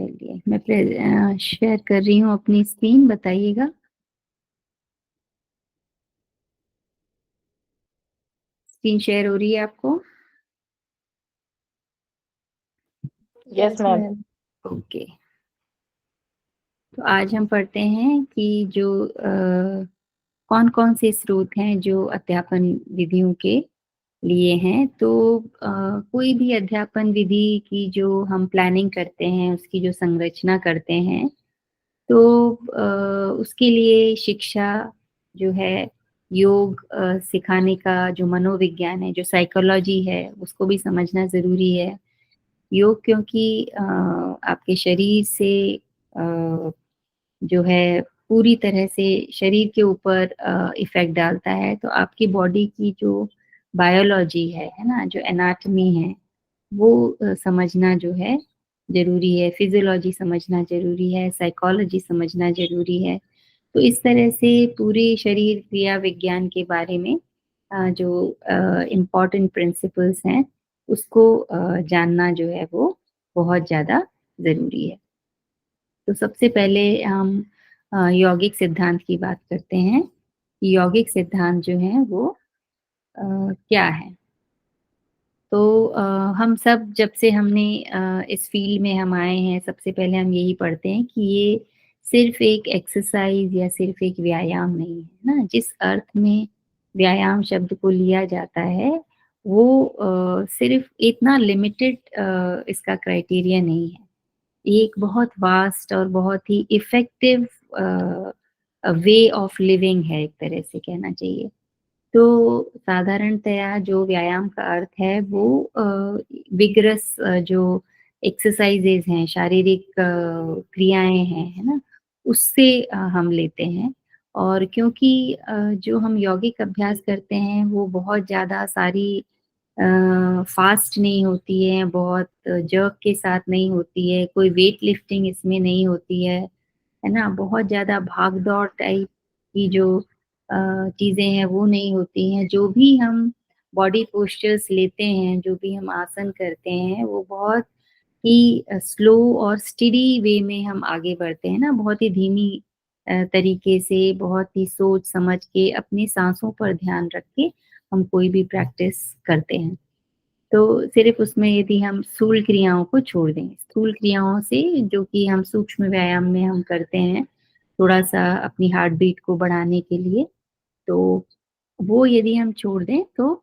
चलिए, मैं शेयर कर रही हूँ अपनी स्क्रीन, बताइएगा। स्क्रीन शेयर हो रही है आपको? Yes ma'am. ओके। तो आज हम पढ़ते हैं कि जो कौन-कौन से स्रोत हैं जो अध्यापन विधियों के लिए हैं। तो कोई भी अध्यापन विधि की जो हम प्लानिंग करते हैं, उसकी जो संरचना करते हैं, तो उसके लिए शिक्षा जो है, योग सिखाने का जो मनोविज्ञान है, जो साइकोलॉजी है, उसको भी समझना ज़रूरी है। योग क्योंकि आपके शरीर से जो है पूरी तरह से शरीर के ऊपर इफ़ेक्ट डालता है, तो आपकी बॉडी की जो बायोलॉजी है ना? जो एनाटॉमी है, वो समझना जो है ज़रूरी है, फिज़ियोलॉजी समझना ज़रूरी है, साइकोलॉजी समझना ज़रूरी है। तो इस तरह से पूरे शरीर क्रिया विज्ञान के बारे में जो इम्पोर्टेंट प्रिंसिपल्स हैं, उसको जानना जो है वो बहुत ज़्यादा ज़रूरी है। तो सबसे पहले हम यौगिक सिद्धांत की बात करते हैं। यौगिक सिद्धांत जो हैं वो क्या है? तो हम सब जब से हमने इस फ़ील्ड में हम आए हैं, सबसे पहले हम यही पढ़ते हैं कि ये सिर्फ़ एक एक्सरसाइज़ या सिर्फ़ एक व्यायाम नहीं है ना? जिस अर्थ में व्यायाम शब्द को लिया जाता है, वो सिर्फ़ इतना लिमिटेड इसका क्राइटेरिया नहीं है। ये एक बहुत वास्ट और बहुत ही इफ़ेक्टिव वे ऑफ़ लिविंग है, एक तरह से कहना चाहिए। तो साधारणतया जो व्यायाम का अर्थ है वो विगरस जो एक्सरसाइजेज हैं, शारीरिक क्रियाएँ हैं, है ना? उससे हम लेते हैं। और क्योंकि जो हम यौगिक अभ्यास करते हैं वो बहुत ज़्यादा सारी फास्ट नहीं होती है, बहुत जर्क के साथ नहीं होती है, कोई वेट लिफ्टिंग इसमें नहीं होती है ना? बहुत ज़्यादा भाग-दौड़ टाइप की जो चीज़ें हैं वो नहीं होती हैं। जो भी हम बॉडी पोस्चर्स लेते हैं, जो भी हम आसन करते हैं, वो बहुत ही स्लो और स्टेडी वे में हम आगे बढ़ते हैं ना, बहुत ही धीमी तरीके से, बहुत ही सोच समझ के, अपनी साँसों पर ध्यान रख के हम कोई भी प्रैक्टिस करते हैं। तो सिर्फ़ उसमें यदि हम स्थूल क्रियाओं को छोड़ दें, स्थूल क्रियाओं से जो कि हम सूक्ष्म व्यायाम में हम करते हैं, थोड़ा-सा अपनी हार्ट बीट को बढ़ाने के लिए, तो वो यदि हम छोड़ दें तो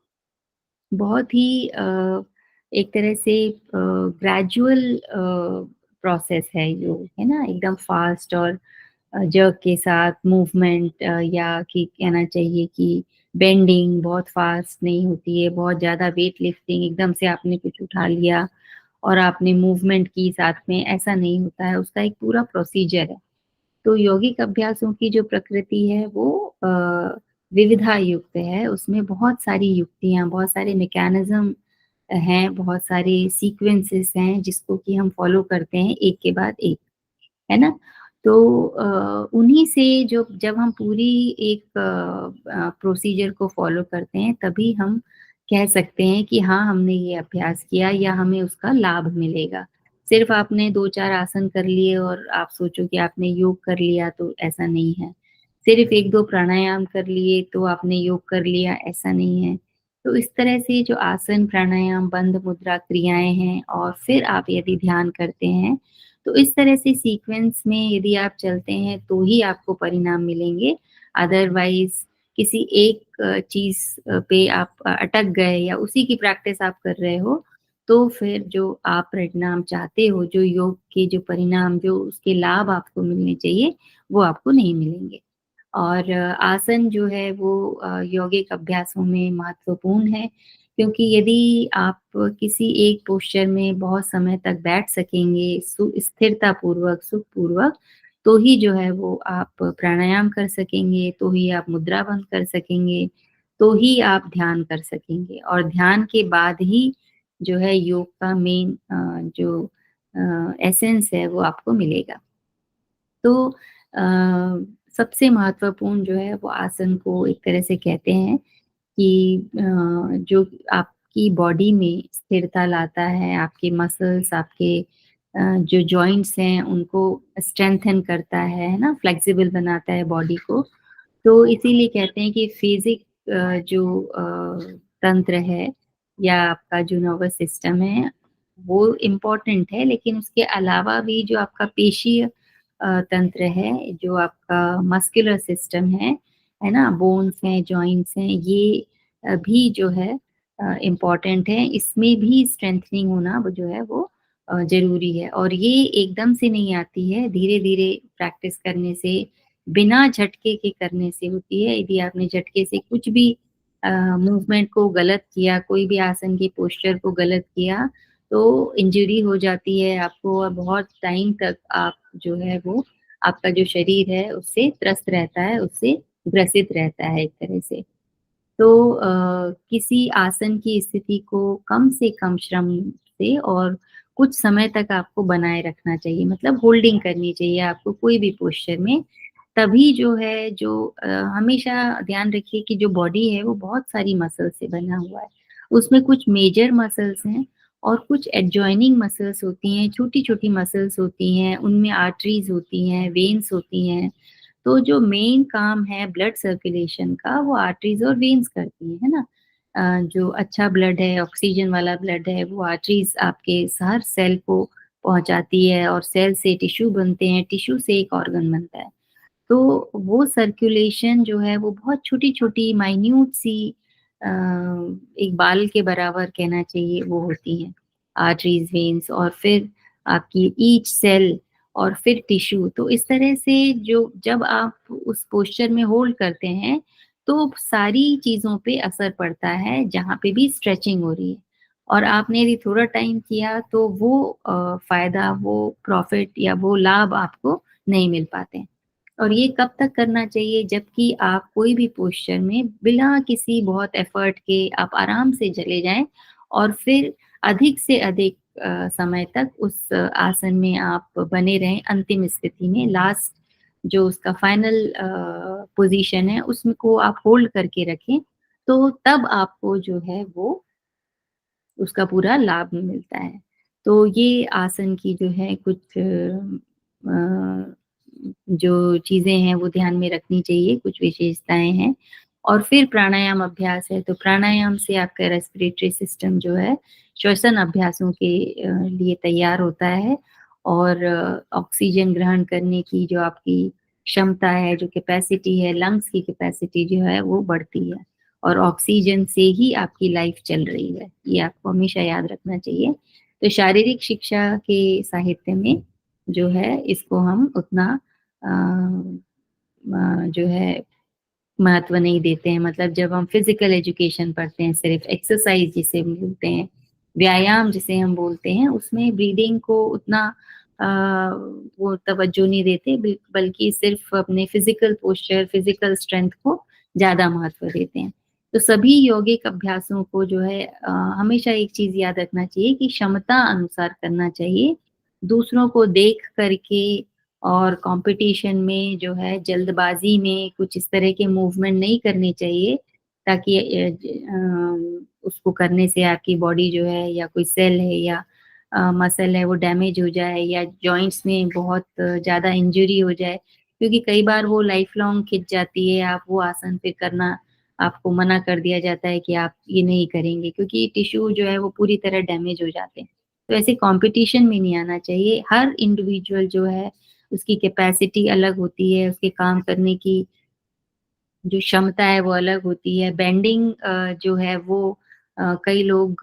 बहुत ही एक तरह से ग्रेजुअल प्रोसेस है योग, है ना? एकदम फ़ास्ट और जर्क के साथ मूवमेंट, या कि कहना चाहिए कि बेंडिंग बहुत फ़ास्ट नहीं होती है, बहुत ज़्यादा वेट लिफ्टिंग एकदम से आपने कुछ उठा लिया और आपने मूवमेंट की साथ में, ऐसा नहीं होता है, उसका एक पूरा प्रोसीजर है। तो यौगिक अभ्यासों की जो प्रकृति है वो विविधा युक्त है, उसमें बहुत सारी युक्तियाँ, बहुत सारे मैकेनिज़्म हैं, बहुत सारे सीक्वेंसेस हैं जिसको कि हम फ़ॉलो करते हैं एक के बाद एक, है ना? तो उन्हीं से जो जब हम पूरी एक प्रोसीजर को फ़ॉलो करते हैं, तभी हम कह सकते हैं कि हाँ, हमने ये अभ्यास किया या हमें उसका लाभ मिलेगा। सिर्फ़ आपने 2-4 आसन कर लिए और आप सोचो कि आपने योग कर लिया, तो ऐसा नहीं है। सिर्फ़ 1-2 प्राणायाम कर लिए, तो आपने योग कर लिया, ऐसा नहीं है। तो इस तरह से जो आसन, प्राणायाम, बंध मुद्रा क्रियाएँ हैं और फिर आप यदि ध्यान करते हैं, तो इस तरह से सीक्वेंस में यदि आप चलते हैं तो ही आपको परिणाम मिलेंगे। अदरवाइज़ किसी एक चीज़ पे आप अटक गए या उसी की प्रैक्टिस आप कर रहे हो, तो फिर जो आप परिणाम चाहते हो, जो योग के जो परिणाम, जो उसके लाभ आपको मिलने चाहिए, वो आपको नहीं मिलेंगे। और आसन जो है वो यौगिक अभ्यासों में महत्वपूर्ण है, क्योंकि यदि आप किसी एक पोस्चर में बहुत समय तक बैठ सकेंगे स्थिरतापूर्वक, सुखपूर्वक, तो ही जो है वो आप प्राणायाम कर सकेंगे, तो ही आप मुद्रा बंद कर सकेंगे, तो ही आप ध्यान कर सकेंगे और ध्यान के बाद ही जो है योग का मेन जो एसेंस है वो आपको मिलेगा। तो सबसे महत्वपूर्ण जो है वो आसन को एक तरह से कहते हैं कि जो आपकी बॉडी में स्थिरता लाता है, आपके मसल्स, आपके जो जॉइंट्स हैं उनको स्ट्रेंथन करता है ना, फ्लेक्सिबल बनाता है बॉडी को। तो इसीलिए कहते हैं कि फिजिक जो तंत्र है या आपका जो नर्वस सिस्टम है वो इम्पोर्टेंट है, लेकिन उसके अलावा भी जो आपका पेशीय तंत्र है, जो आपका मस्कुलर सिस्टम है ना, बोन्स हैं, जॉइंट्स हैं, ये भी जो है इम्पोर्टेंट है। इसमें भी स्ट्रेंथनिंग होना वो जो है वो ज़रूरी है, और ये एकदम से नहीं आती है, धीरे-धीरे प्रैक्टिस करने से, बिना झटके के करने से होती है। यदि आपने झटके से कुछ भी मूवमेंट को गलत किया, कोई भी आसन के पोस्चर को गलत किया, तो इंजरी हो जाती है आपको, और बहुत टाइम तक आप जो है वो आपका जो शरीर है उससे त्रस्त रहता है, उससे ग्रसित रहता है एक तरह से। तो किसी आसन की स्थिति को कम से कम श्रम से और कुछ समय तक आपको बनाए रखना चाहिए, मतलब होल्डिंग करनी चाहिए आपको कोई भी पोस्चर में। तभी जो है जो हमेशा ध्यान रखिए कि जो बॉडी है वो बहुत सारी मसल्स से बना हुआ है। उसमें कुछ मेजर मसल्स हैं और कुछ एडजॉइनिंग मसल्स होती हैं, छोटी-छोटी मसल्स होती हैं, उनमें आर्टरीज़ होती हैं, वेन्स होती हैं। तो जो मेन काम है ब्लड सर्कुलेशन का वो आर्टरीज और वेन्स करती हैं, है ना? जो अच्छा ब्लड है, ऑक्सीजन वाला ब्लड है, वो आर्टरीज आपके हर सेल को पहुंचाती है, और सेल से टिश्यू बनते हैं, टिश्यू से एक ऑर्गन बनता है। तो वो सर्कुलेशन जो है वो बहुत छोटी-छोटी माइन्यूट सी अ, एक बाल के बराबर कहना चाहिए वो होती हैं, आर्टरीज़, वेन्स, और फिर आपकी ईच सेल और फिर टिश्यू। तो इस तरह से जो जब आप उस पोस्चर में होल्ड करते हैं, तो सारी चीज़ों पे असर पड़ता है, जहाँ पे भी स्ट्रेचिंग हो रही है। और आपने यदि थोड़ा टाइम किया तो वो फ़ायदा, वो प्रॉफ़िट या वो लाभ आपको नहीं मिल पाते हैं। और ये कब तक करना चाहिए? जबकि आप कोई भी पोस्चर में बिना किसी बहुत एफर्ट के आप आराम से चले जाएँ, और फिर अधिक से अधिक समय तक उस आसन में आप बने रहें, अंतिम स्थिति में लास्ट जो उसका फाइनल पोज़ीशन है उसको आप होल्ड करके रखें, तो तब आपको जो है वो उसका पूरा लाभ मिलता है। तो ये आसन की जो है कुछ जो चीज़ें हैं वो ध्यान में रखनी चाहिए, कुछ विशेषताएँ हैं। और फिर प्राणायाम अभ्यास है, तो प्राणायाम से आपका रेस्पिरेटरी सिस्टम जो है श्वसन अभ्यासों के लिए तैयार होता है, और ऑक्सीजन ग्रहण करने की जो आपकी क्षमता है, जो कैपेसिटी है, लंग्स की कैपेसिटी जो है वो बढ़ती है, और ऑक्सीजन से ही आपकी लाइफ चल रही है, ये आपको हमेशा याद रखना चाहिए। तो शारीरिक शिक्षा के साहित्य में जो है इसको हम उतना जो है महत्व नहीं देते हैं। मतलब जब हम फिजिकल एजुकेशन पढ़ते हैं, सिर्फ एक्सरसाइज जिसे हम बोलते हैं, व्यायाम जिसे हम बोलते हैं, उसमें ब्रीदिंग को उतना अ, वो तवज्जो नहीं देते, बल्कि सिर्फ अपने फिजिकल पोस्चर, फिजिकल स्ट्रेंथ को ज़्यादा महत्व देते हैं। तो सभी यौगिक अभ्यासों को जो है हमेशा एक चीज़ याद रखना चाहिए कि क्षमता अनुसार करना चाहिए। दूसरों को देख करके और कंपटीशन में जो है जल्दबाजी में कुछ इस तरह के मूवमेंट नहीं करने चाहिए, ताकि उसको करने से आपकी बॉडी जो है या कोई सेल है या मसल है वो डैमेज हो जाए, या जॉइंट्स में बहुत ज़्यादा इंजरी हो जाए, क्योंकि कई बार वो लाइफ लॉन्ग खिंच जाती है। आप वो आसन फिर करना आपको मना कर दिया जाता है कि आप ये नहीं करेंगे, क्योंकि टिश्यू जो है वो पूरी तरह डैमेज हो जाते हैं। तो ऐसे कंपटीशन में नहीं आना चाहिए। हर इंडिविजुअल जो है उसकी कैपेसिटी अलग होती है, उसके काम करने की जो क्षमता है वो अलग होती है। बेंडिंग जो है वो कई लोग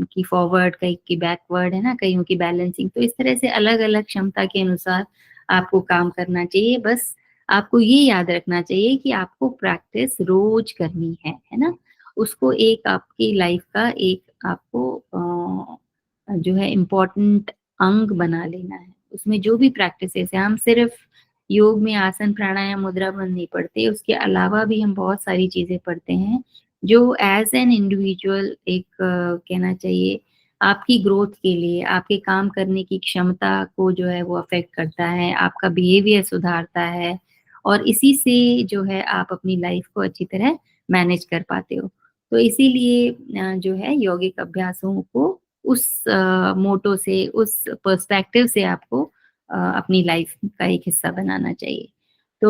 की फॉरवर्ड, कई की बैकवर्ड, है ना, कईयों की बैलेंसिंग। तो इस तरह से अलग-अलग क्षमता के अनुसार आपको काम करना चाहिए। बस आपको ये याद रखना चाहिए कि आपको प्रैक्टिस रोज़ करनी है ना? उसको एक आपकी लाइफ का एक आपको जो है इम्पोर्टेंट अंग बना लेना है। उसमें जो भी प्रैक्टिसेज़ हैं, हम सिर्फ़ योग में आसन, प्राणायाम, मुद्रा बंध नहीं पढ़ते, उसके अलावा भी हम बहुत सारी चीज़ें पढ़ते हैं, जो एज़ एन इंडिविजुअल एक कहना चाहिए आपकी ग्रोथ के लिए, आपके काम करने की क्षमता को जो है वो अफ़ेक्ट करता है, आपका बिहेवियर सुधारता है, और इसी से जो है आप अपनी लाइफ़ को अच्छी तरह मैनेज कर पाते हो। तो इसीलिए जो है यौगिक अभ्यासों को उस मोटो से, उस पर्सपेक्टिव से आपको अपनी लाइफ का एक हिस्सा बनाना चाहिए। तो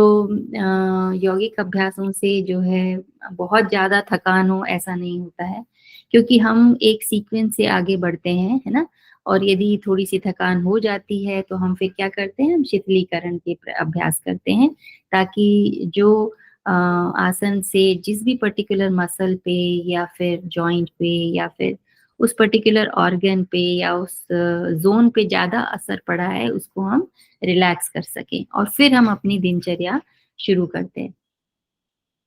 यौगिक अभ्यासों से जो है बहुत ज़्यादा थकान हो ऐसा नहीं होता है, क्योंकि हम एक सीक्वेंस से आगे बढ़ते हैं, है ना? और यदि थोड़ी-सी थकान हो जाती है तो हम फिर क्या करते हैं, हम शीतलीकरण के अभ्यास करते हैं, ताकि जो आसन से जिस भी पर्टिकुलर मसल पे या फिर जॉइंट पे या फिर उस पर्टिकुलर ऑर्गन पे या उस ज़ोन पे ज़्यादा असर पड़ा है, उसको हम रिलैक्स कर सकें और फिर हम अपनी दिनचर्या शुरू करते हैं।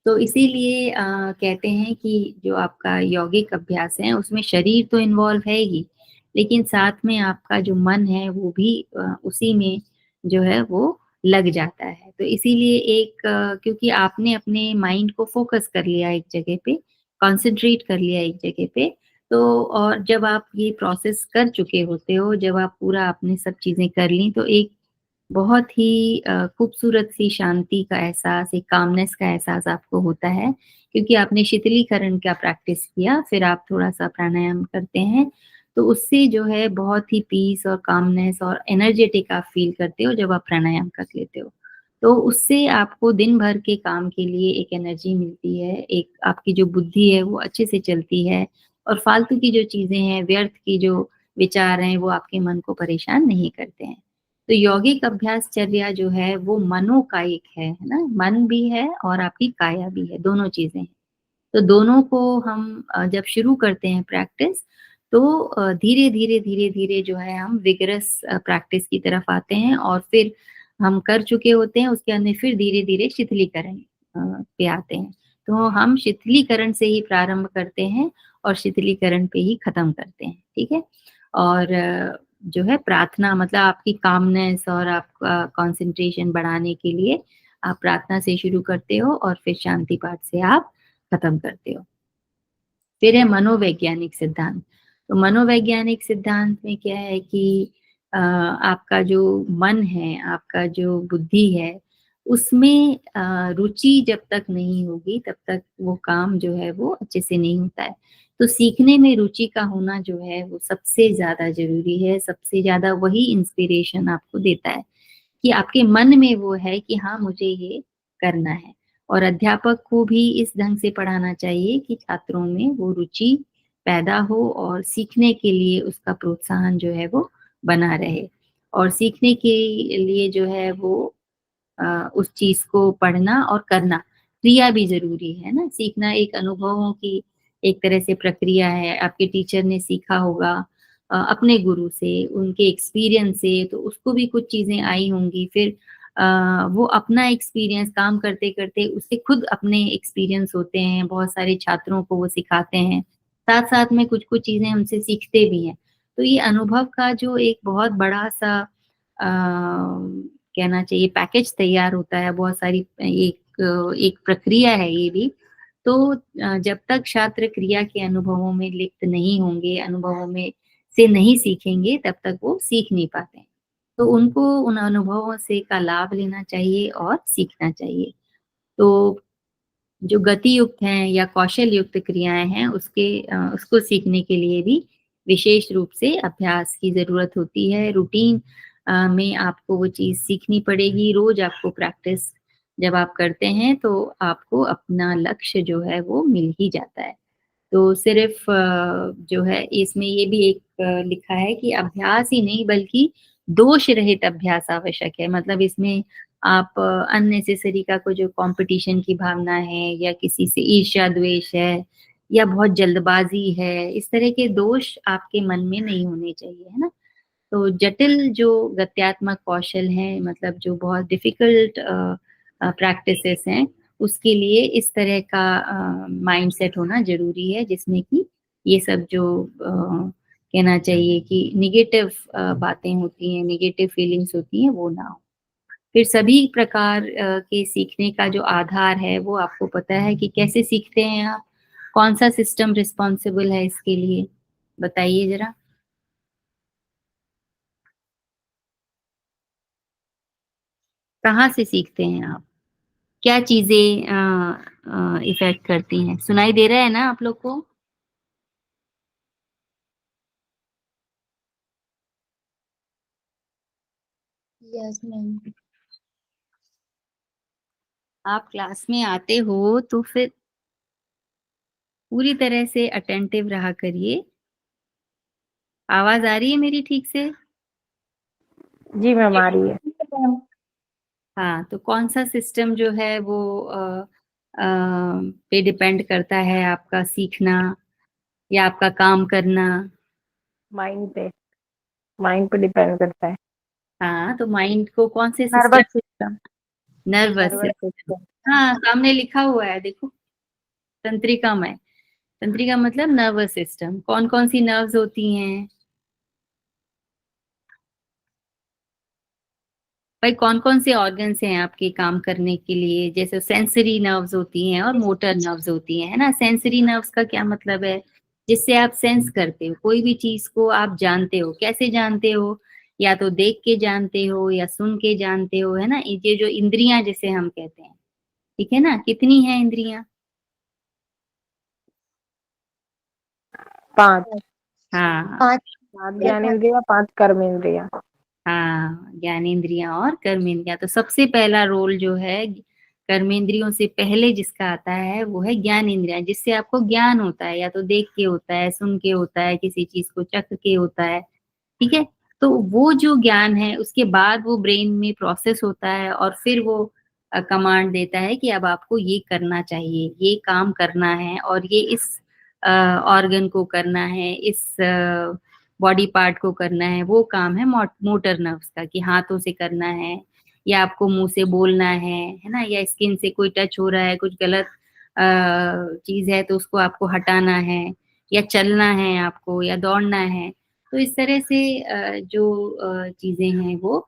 तो इसीलिए कहते हैं कि जो आपका यौगिक अभ्यास है, उसमें शरीर तो इन्वॉल्व है ही, लेकिन साथ में आपका जो मन है, वो भी उसी में जो है वो लग जाता है। तो इसीलिए एक क्योंकि आपने अपने माइंड को फ़ोकस कर लिया एक जगह पे, कॉन्सन्ट्रेट कर लिया एक जगह पे, तो और जब आप ये प्रोसेस कर चुके होते हो, जब आप पूरा आपने सब चीज़ें कर ली, तो एक बहुत ही खूबसूरत सी शांति का एहसास, एक कामनेस का एहसास आपको होता है, क्योंकि आपने शीतलीकरण का प्रैक्टिस किया, फिर आप थोड़ा-सा प्राणायाम करते हैं, तो उससे जो है बहुत ही पीस और कामनेस और एनर्जेटिक आप फ़ील करते हो जब आप प्राणायाम कर लेते हो। तो उससे आपको दिन भर के काम के लिए एक एनर्जी मिलती है, एक आपकी जो बुद्धि है वो अच्छे से चलती है और फालतू की जो चीज़ें हैं, व्यर्थ की जो विचार हैं, वो आपके मन को परेशान नहीं करते हैं। तो यौगिक अभ्यासचर्या जो है वो मनोकायिक है ना? मन भी है और आपकी काया भी है, दोनों चीज़ें हैं। तो दोनों को हम जब शुरू करते हैं प्रैक्टिस तो धीरे-धीरे, धीरे-धीरे जो है हम विगरस प्रैक्टिस की तरफ आते हैं और फिर हम कर चुके होते हैं, उसके अंदर फिर धीरे-धीरे शिथिलीकरण पे आते हैं। तो हम शिथिलीकरण से ही प्रारंभ करते हैं और शिथिलीकरण पे ही खत्म करते हैं, ठीक है? और जो है प्रार्थना मतलब आपकी कामनेस और आपका कंसंट्रेशन बढ़ाने के लिए आप प्रार्थना से शुरू करते हो और फिर शांति पाठ से आप खत्म करते हो। फिर है मनोवैज्ञानिक सिद्धांत। तो मनोवैज्ञानिक सिद्धांत में क्या है कि आपका जो मन है, आपका जो बुद्धि है, उसमें रुचि जब तक नहीं होगी, तब तक वो काम जो है वो अच्छे से नहीं होता है। तो सीखने में रुचि का होना जो है वो सबसे ज़्यादा ज़रूरी है, सबसे ज़्यादा वही इंस्पिरेशन आपको देता है। कि आपके मन में वो है कि हाँ, मुझे ये करना है और अध्यापक को भी इस ढंग से पढ़ाना चाहिए कि छात्रों में वो रुचि पैदा हो और सीखने के लिए उसका प्रोत्साहन जो है वो बना रहे और सीखने के लिए जो है वो उस चीज़ को पढ़ना और करना, क्रिया भी ज़रूरी है ना? सीखना एक अनुभवों की एक तरह से प्रक्रिया है, आपके टीचर ने सीखा होगा अपने गुरु से, उनके एक्सपीरियंस से, तो उसको भी कुछ चीज़ें आई होंगी, फिर वो अपना एक्सपीरियंस काम करते-करते उससे खुद अपने एक्सपीरियंस होते हैं, बहुत सारे छात्रों को वो सिखाते हैं, साथ-साथ में कुछ-कुछ चीज़ें उनसे सीखते भी हैं। तो ये अनुभव का जो एक बहुत बड़ा-सा कहना चाहिए पैकेज तैयार होता है, बहुत सारी एक प्रक्रिया है ये भी। तो जब तक छात्र क्रिया के अनुभवों में लिप्त नहीं होंगे, अनुभवों में से नहीं सीखेंगे, तब तक वो सीख नहीं पाते हैं। तो उनको उन अनुभवों से का लाभ लेना चाहिए और सीखना चाहिए। तो जो गति युक्त हैं या कौशल युक्त क्रियाएँ हैं उसको सीखने के लिए भी विशेष रूप से अभ्यास की ज़रूरत होती है। रूटीन में आपको वो चीज़ सीखनी पड़ेगी, रोज़ आपको प्रैक्टिस जब आप करते हैं तो आपको अपना लक्ष्य जो है वो मिल ही जाता है। तो सिर्फ़ जो है इसमें ये भी एक लिखा है कि अभ्यास ही नहीं बल्कि दोष रहित अभ्यास आवश्यक है। मतलब इसमें आप अननेसेसरी का कोई जो कॉम्पिटिशन की भावना है या किसी से ईर्ष्या-द्वेष है या बहुत जल्दबाज़ी है, इस तरह के दोष आपके मन में नहीं होने चाहिए, है ना? तो जटिल जो गत्यात्मक कौशल हैं मतलब जो बहुत डिफ़िकल्ट प्रैक्टिसेस हैं, उसके लिए इस तरह का माइंडसेट होना ज़रूरी है जिसमें कि ये सब जो कहना चाहिए कि नेगेटिव बातें होती हैं, नेगेटिव फीलिंग्स होती हैं, वो ना हो। फिर सभी प्रकार के सीखने का जो आधार है, वो आपको पता है कि कैसे सीखते हैं आप? कौन-सा सिस्टम रिस्पॉन्सिबल है इसके लिए? बताइए ज़रा। कहाँ से सीखते हैं आप? क्या चीज़ें इफ़ेक्ट करती हैं? सुनाई दे रहा है ना आप लोग को? Yes ma'am. आप क्लास में आते हो तो फिर पूरी तरह से अटेंटिव रहा करिए। आवाज आ रही है मेरी ठीक से? जी मैम आ रही है। हाँ, तो कौन सा सिस्टम जो है वो पे डिपेंड करता है आपका सीखना या आपका काम करना? माइंड पे डिपेंड करता है। हाँ, तो माइंड को कौन से system? Nervous system. Nervous nervous system. System. हाँ, सामने लिखा हुआ है देखो, तंत्रिका में। तंत्रिका मतलब नर्वस सिस्टम। कौन कौन सी नर्व्स होती हैं भाई? कौन कौन से ऑर्गन्स हैं आपके काम करने के लिए? जैसे सेंसरी नर्व्स होती हैं और मोटर नर्व्स होती हैं, है ना? सेंसरी नर्व्स का क्या मतलब है? जिससे आप सेंस करते हो, कोई भी चीज को आप जानते हो। कैसे जानते हो? या तो देख के जानते हो या सुन के जानते हो, है ना? ये जो इंद्रियां जिसे हम कहते हैं, ठीक है ना? कितनी है इंद्रियां? 5। हाँ। 5 ज्ञानेंद्रिया, 5 कर्मेंद्रिया। हाँ, ज्ञानेंद्रियां और कर्मेंद्रियां। तो सबसे पहला रोल जो है कर्मेंद्रियों से पहले जिसका आता है वो है ज्ञान इंद्रियां, जिससे आपको ज्ञान होता है। या तो देख के होता है, सुन के होता है, किसी चीज को चख के होता है, ठीक है? तो वो जो ज्ञान है उसके बाद वो ब्रेन में प्रोसेस होता है और फिर वो कमांड देता है कि अब आपको ये करना चाहिए, ये काम करना है और ये इस ऑर्गन को करना है, इस बॉडी पार्ट को करना है। वो काम है मोटर नर्व्स का, कि हाथों से करना है या आपको मुंह से बोलना है ना? या स्किन से कोई टच हो रहा है, कुछ गलत चीज है तो उसको आपको हटाना है, या चलना है आपको, या दौड़ना है। तो इस तरह से जो चीजें हैं वो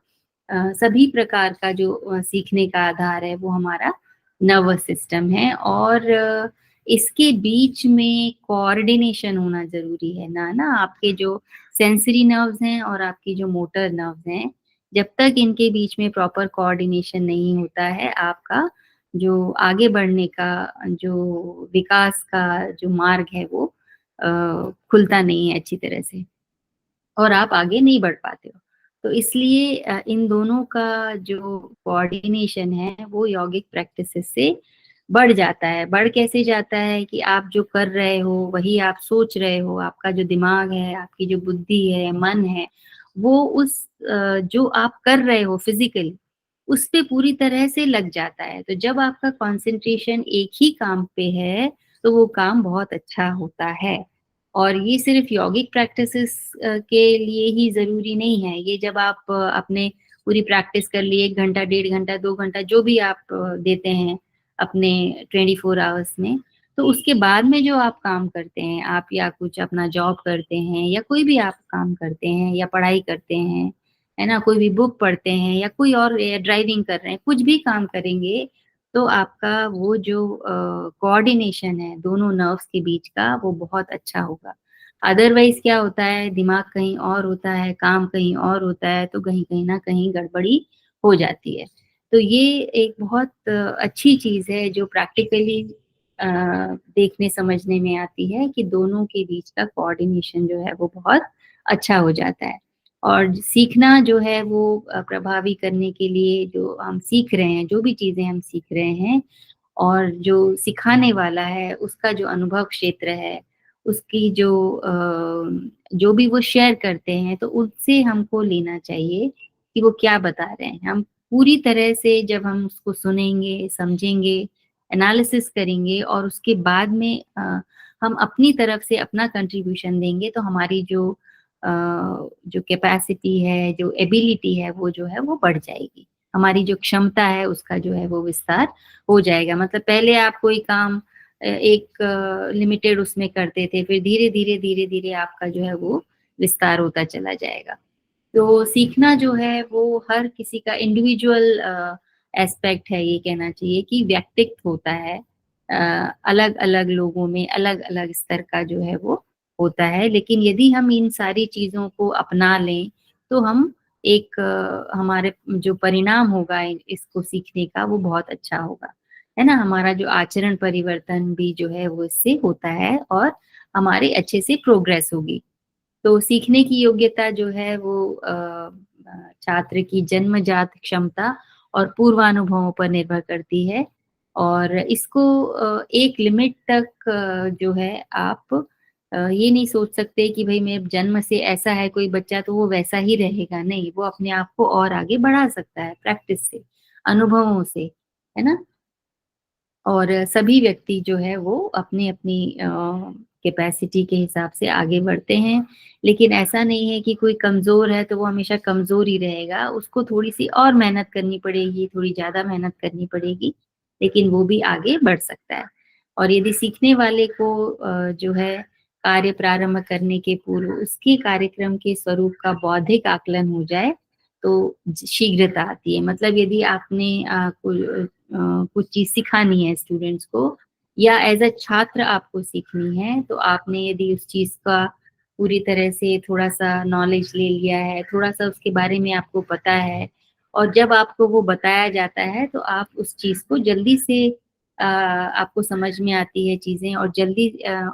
सभी प्रकार का जो सीखने का आधार है वो हमारा नर्वस सिस्टम है। और इसके बीच में कोऑर्डिनेशन होना जरूरी है ना आपके जो सेंसरी नर्व्स हैं और आपकी जो मोटर नर्व्स हैं, जब तक इनके बीच में प्रॉपर कोऑर्डिनेशन नहीं होता है, आपका जो आगे बढ़ने का, जो विकास का जो मार्ग है वो खुलता नहीं है अच्छी तरह से, और आप आगे नहीं बढ़ पाते हो। तो इसलिए इन दोनों का जो कोऑर्डिनेशन है वो यौगिक प्रैक्टिसेस से बढ़ जाता है। बढ़ कैसे जाता है? कि आप जो कर रहे हो वही आप सोच रहे हो, आपका जो दिमाग है, आपकी जो बुद्धि है, मन है, वो उस जो आप कर रहे हो फिजिकली उस पे पूरी तरह से लग जाता है। तो जब आपका कंसंट्रेशन एक ही काम पे है तो वो काम बहुत अच्छा होता है। और ये सिर्फ यौगिक प्रैक्टिसेस के लिए ही जरूरी नहीं है। ये जब आप अपने पूरी प्रैक्टिस कर लिए, 1 घंटा, 1.5 घंटा, 2 घंटा, जो भी आप देते हैं अपने 24 आवर्स में, तो उसके बाद में जो आप काम करते हैं, आप या कुछ अपना जॉब करते हैं या कोई भी आप काम करते हैं या पढ़ाई करते हैं, है ना, कोई भी बुक पढ़ते हैं या कोई और, या ड्राइविंग कर रहे हैं, कुछ भी काम करेंगे, तो आपका वो जो कोऑर्डिनेशन है दोनों नर्व्स के बीच का वो बहुत अच्छा होगा। अदरवाइज क्या होता है? दिमाग कहीं और होता है, काम कहीं और होता है, तो कहीं कहीं ना कहीं गड़बड़ी हो जाती है। तो ये एक बहुत अच्छी चीज है जो प्रैक्टिकली देखने समझने में आती है, कि दोनों के बीच का कोऑर्डिनेशन जो है वो बहुत अच्छा हो जाता है। और सीखना जो है वो प्रभावी करने के लिए जो हम सीख रहे हैं, जो भी चीजें हम सीख रहे हैं, और जो सिखाने वाला है उसका जो अनुभव क्षेत्र है, उसकी जो भी वो शेयर करते हैं, तो उससे हमको लेना चाहिए कि वो क्या बता रहे हैं। हम पूरी तरह से जब हम उसको सुनेंगे, समझेंगे, एनालिसिस करेंगे और उसके बाद में हम अपनी तरफ से अपना कंट्रीब्यूशन देंगे, तो हमारी जो कैपेसिटी है, जो एबिलिटी है, वो जो है वो बढ़ जाएगी। हमारी जो क्षमता है उसका जो है वो विस्तार हो जाएगा। मतलब पहले आप कोई काम एक लिमिटेड उसमें करते थे, फिर धीरे धीरे धीरे धीरे आपका जो है वो विस्तार होता चला जाएगा। तो सीखना जो है वो हर किसी का इंडिविजुअल एस्पेक्ट है, ये कहना चाहिए कि व्यक्तित्व होता है। अलग अलग लोगों में अलग अलग स्तर का जो है वो होता है। लेकिन यदि हम इन सारी चीजों को अपना लें तो हम एक हमारे जो परिणाम होगा इसको सीखने का वो बहुत अच्छा होगा, है ना? हमारा जो आचरण परिवर्तन भी जो है वो इससे होता है और हमारे अच्छे से प्रोग्रेस होगी। तो सीखने की योग्यता जो है वो छात्र की जन्मजात क्षमता और पूर्वानुभवों पर निर्भर करती है। और इसको एक लिमिट तक जो है आप ये नहीं सोच सकते कि भई मैं जन्म से ऐसा है कोई बच्चा तो वो वैसा ही रहेगा, नहीं, वो अपने आप को और आगे बढ़ा सकता है प्रैक्टिस से, अनुभवों से, है ना? और सभी व्यक्ति जो है वो अपनी-अपनी कैपेसिटी के हिसाब से आगे बढ़ते हैं। लेकिन ऐसा नहीं है कि कोई कमज़ोर है तो वो हमेशा कमज़ोर ही रहेगा, उसको थोड़ी-सी और मेहनत करनी पड़ेगी, थोड़ी ज़्यादा मेहनत करनी पड़ेगी, लेकिन वो भी आगे बढ़ सकता है। और यदि सीखने वाले को जो है कार्य प्रारंभ करने के पूर्व उसके कार्यक्रम के स्वरूप का बौद्धिक आकलन हो जाए, तो शीघ्रता आती है। मतलब यदि आपने कुछ चीज़ सिखानी है स्टूडेंट्स को या एज़ अ छात्र आपको सीखनी है, तो आपने यदि उस चीज़ का पूरी तरह से थोड़ा-सा नॉलेज ले लिया है, थोड़ा-सा उसके बारे में आपको पता है और जब आपको वो बताया जाता है, तो आप उस चीज़ को जल्दी से आपको समझ में आती है चीज़ें और जल्दी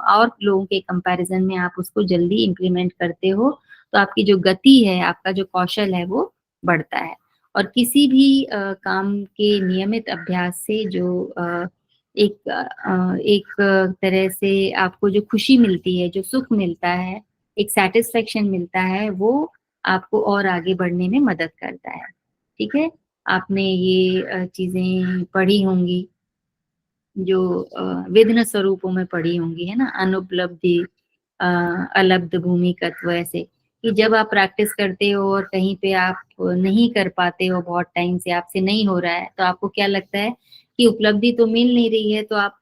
और लोगों के कंपैरिज़न में आप उसको जल्दी इम्प्लीमेंट करते हो, तो आपकी जो गति है, आपका जो कौशल है, वो बढ़ता है। और किसी भी काम के नियमित अभ्यास से जो एक तरह से आपको जो खुशी मिलती है, जो सुख मिलता है, एक सैटिस्फैक्शन मिलता है, वो आपको और आगे बढ़ने में मदद करता है। ठीक है? आपने ये चीज़ें पढ़ी होंगी, जो विभिन्न स्वरूपों में पढ़ी होंगी, है ना? अनुपलब्धि, अ, अलब्ध भूमिकत्व ऐसे, कि जब आप प्रैक्टिस करते हो और कहीं पे आप नहीं कर पाते हो बहुत टाइम से, आपसे नहीं हो रहा है, तो आपको क्या लगता है कि उपलब्धि तो मिल नहीं रही है, तो आप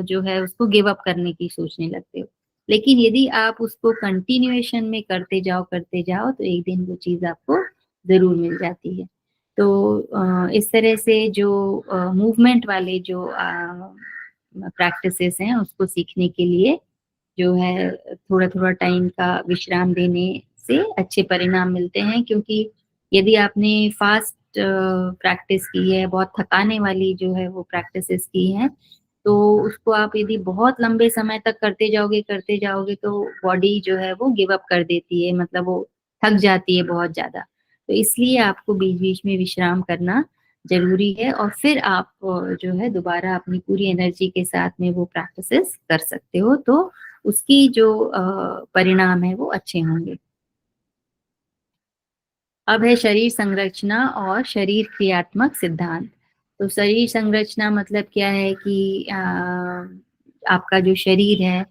जो है उसको गिव अप करने की सोचने लगते हो। लेकिन यदि आप उसको कंटिन्यूएशन में करते जाओ, तो एक दिन वो चीज़ आपको ज़रूर मिल जाती है। तो इस तरह से जो मूवमेंट वाले जो प्रैक्टिसेस हैं, उसको सीखने के लिए जो है थोड़ा-थोड़ा टाइम का विश्राम देने से अच्छे परिणाम मिलते हैं क्योंकि यदि आपने फास्ट प्रैक्टिस की है, बहुत थकाने वाली जो है वो प्रैक्टिसेस की हैं, तो उसको आप यदि बहुत लंबे समय तक करते जाओगे तो बॉडी जो है वो गिव अप कर देती है, मतलब वो थक जाती है बहुत ज़्यादा। तो इसलिए आपको बीच-बीच में विश्राम करना ज़रूरी है और फिर आप जो है दोबारा अपनी पूरी एनर्जी के साथ में वो प्रैक्टिसेस कर सकते हो, तो उसकी जो परिणाम है वो अच्छे होंगे। अब है शरीर संरचना और शरीर क्रियात्मक सिद्धांत। तो शरीर संरचना मतलब क्या है कि आपका जो शरीर है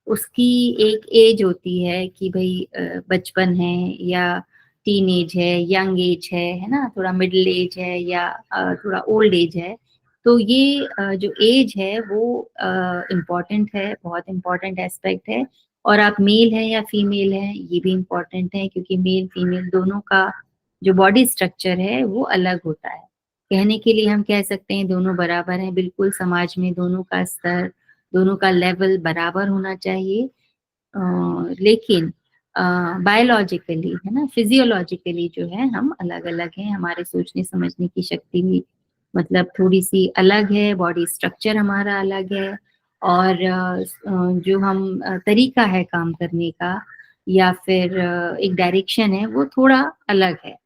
उसकी एक एज होती है कि भई बचपन है या टीन एज है, यंग एज है ना? थोड़ा मिडल एज है या थोड़ा ओल्ड एज है। तो ये जो एज है वो इम्पोर्टेंट है, बहुत इम्पोर्टेंट एस्पेक्ट है और आप मेल हैं या फीमेल हैं ये भी इम्पोर्टेंट है क्योंकि मेल फीमेल दोनों का जो बॉडी स्ट्रक्चर है वो अलग होता है। कहने के लिए हम कह सकते हैं दोनों बराबर हैं, बिल्कुल समाज में दोनों का स्तर, दोनों का लेवल बराबर होना चाहिए। अ, लेकिन बायोलॉजिकली है ना, फिजियोलॉजिकली जो है हम अलग-अलग हैं, हमारे सोचने समझने की शक्ति भी मतलब थोड़ी-सी अलग है, बॉडी स्ट्रक्चर हमारा अलग है और जो हम तरीका है काम करने का या फिर एक डायरेक्शन है वो थोड़ा अलग है।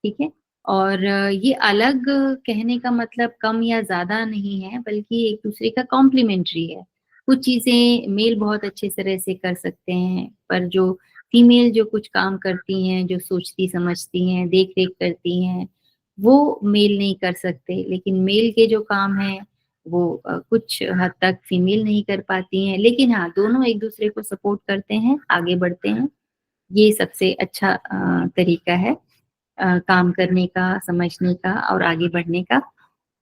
ठीक है? और ये अलग कहने का मतलब कम या ज़्यादा नहीं है, बल्कि एक-दूसरे का कॉम्प्लीमेंट्री है। कुछ चीज़ें मेल बहुत अच्छे तरह से कर सकते हैं, पर जो फीमेल जो कुछ काम करती हैं, जो सोचती-समझती हैं, देख-रेख करती हैं, वो मेल नहीं कर सकते। लेकिन मेल के जो काम हैं, वो कुछ हद तक फीमेल नहीं कर पाती हैं। लेकिन हाँ, दोनों एक-दूसरे को सपोर्ट करते हैं, आगे बढ़ते हैं। ये सबसे अच्छा तरीका है काम करने का, समझने का और आगे बढ़ने का।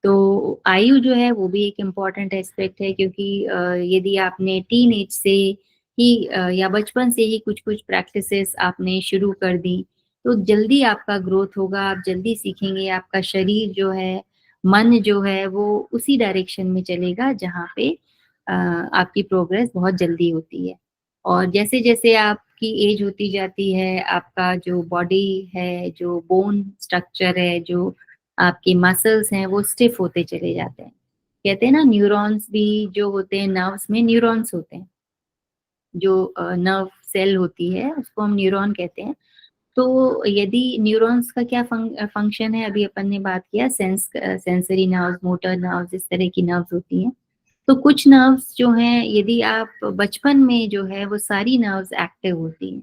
तो आयु जो है वो भी एक इम्पॉर्टेंट एस्पेक्ट है क्योंकि यदि आपने टीनेज से ही या बचपन से ही कुछ-कुछ प्रैक्टिसेस आपने शुरू कर दी, तो जल्दी आपका ग्रोथ होगा, आप जल्दी सीखेंगे, आपका शरीर जो है, मन जो है वो उसी डायरेक्शन में चलेगा जहाँ पे आपकी प्रोग्रेस बहुत जल्दी होती है। और जैसे-जैसे आपकी एज होती जाती है, आपका जो बॉडी है, जो बोन स्ट्रक्चर है, जो आपके मसल्स हैं, वो स्टिफ होते चले जाते हैं। कहते हैं ना न्यूरॉन्स भी जो होते हैं नर्व्स में न्यूरॉन्स होते हैं। जो नर्व सेल होती है, उसको हम न्यूरॉन कहते हैं। तो यदि न्यूरॉन्स का क्या फंक्शन है, अभी अपन ने बात किया, सेंसरी नर्व्स, मोटर नर्व्स, इस तरह की नर्व्स होती हैं। तो कुछ नर्व्स जो हैं, यदि आप बचपन में जो है वो सारी नर्व्स एक्टिव होती हैं,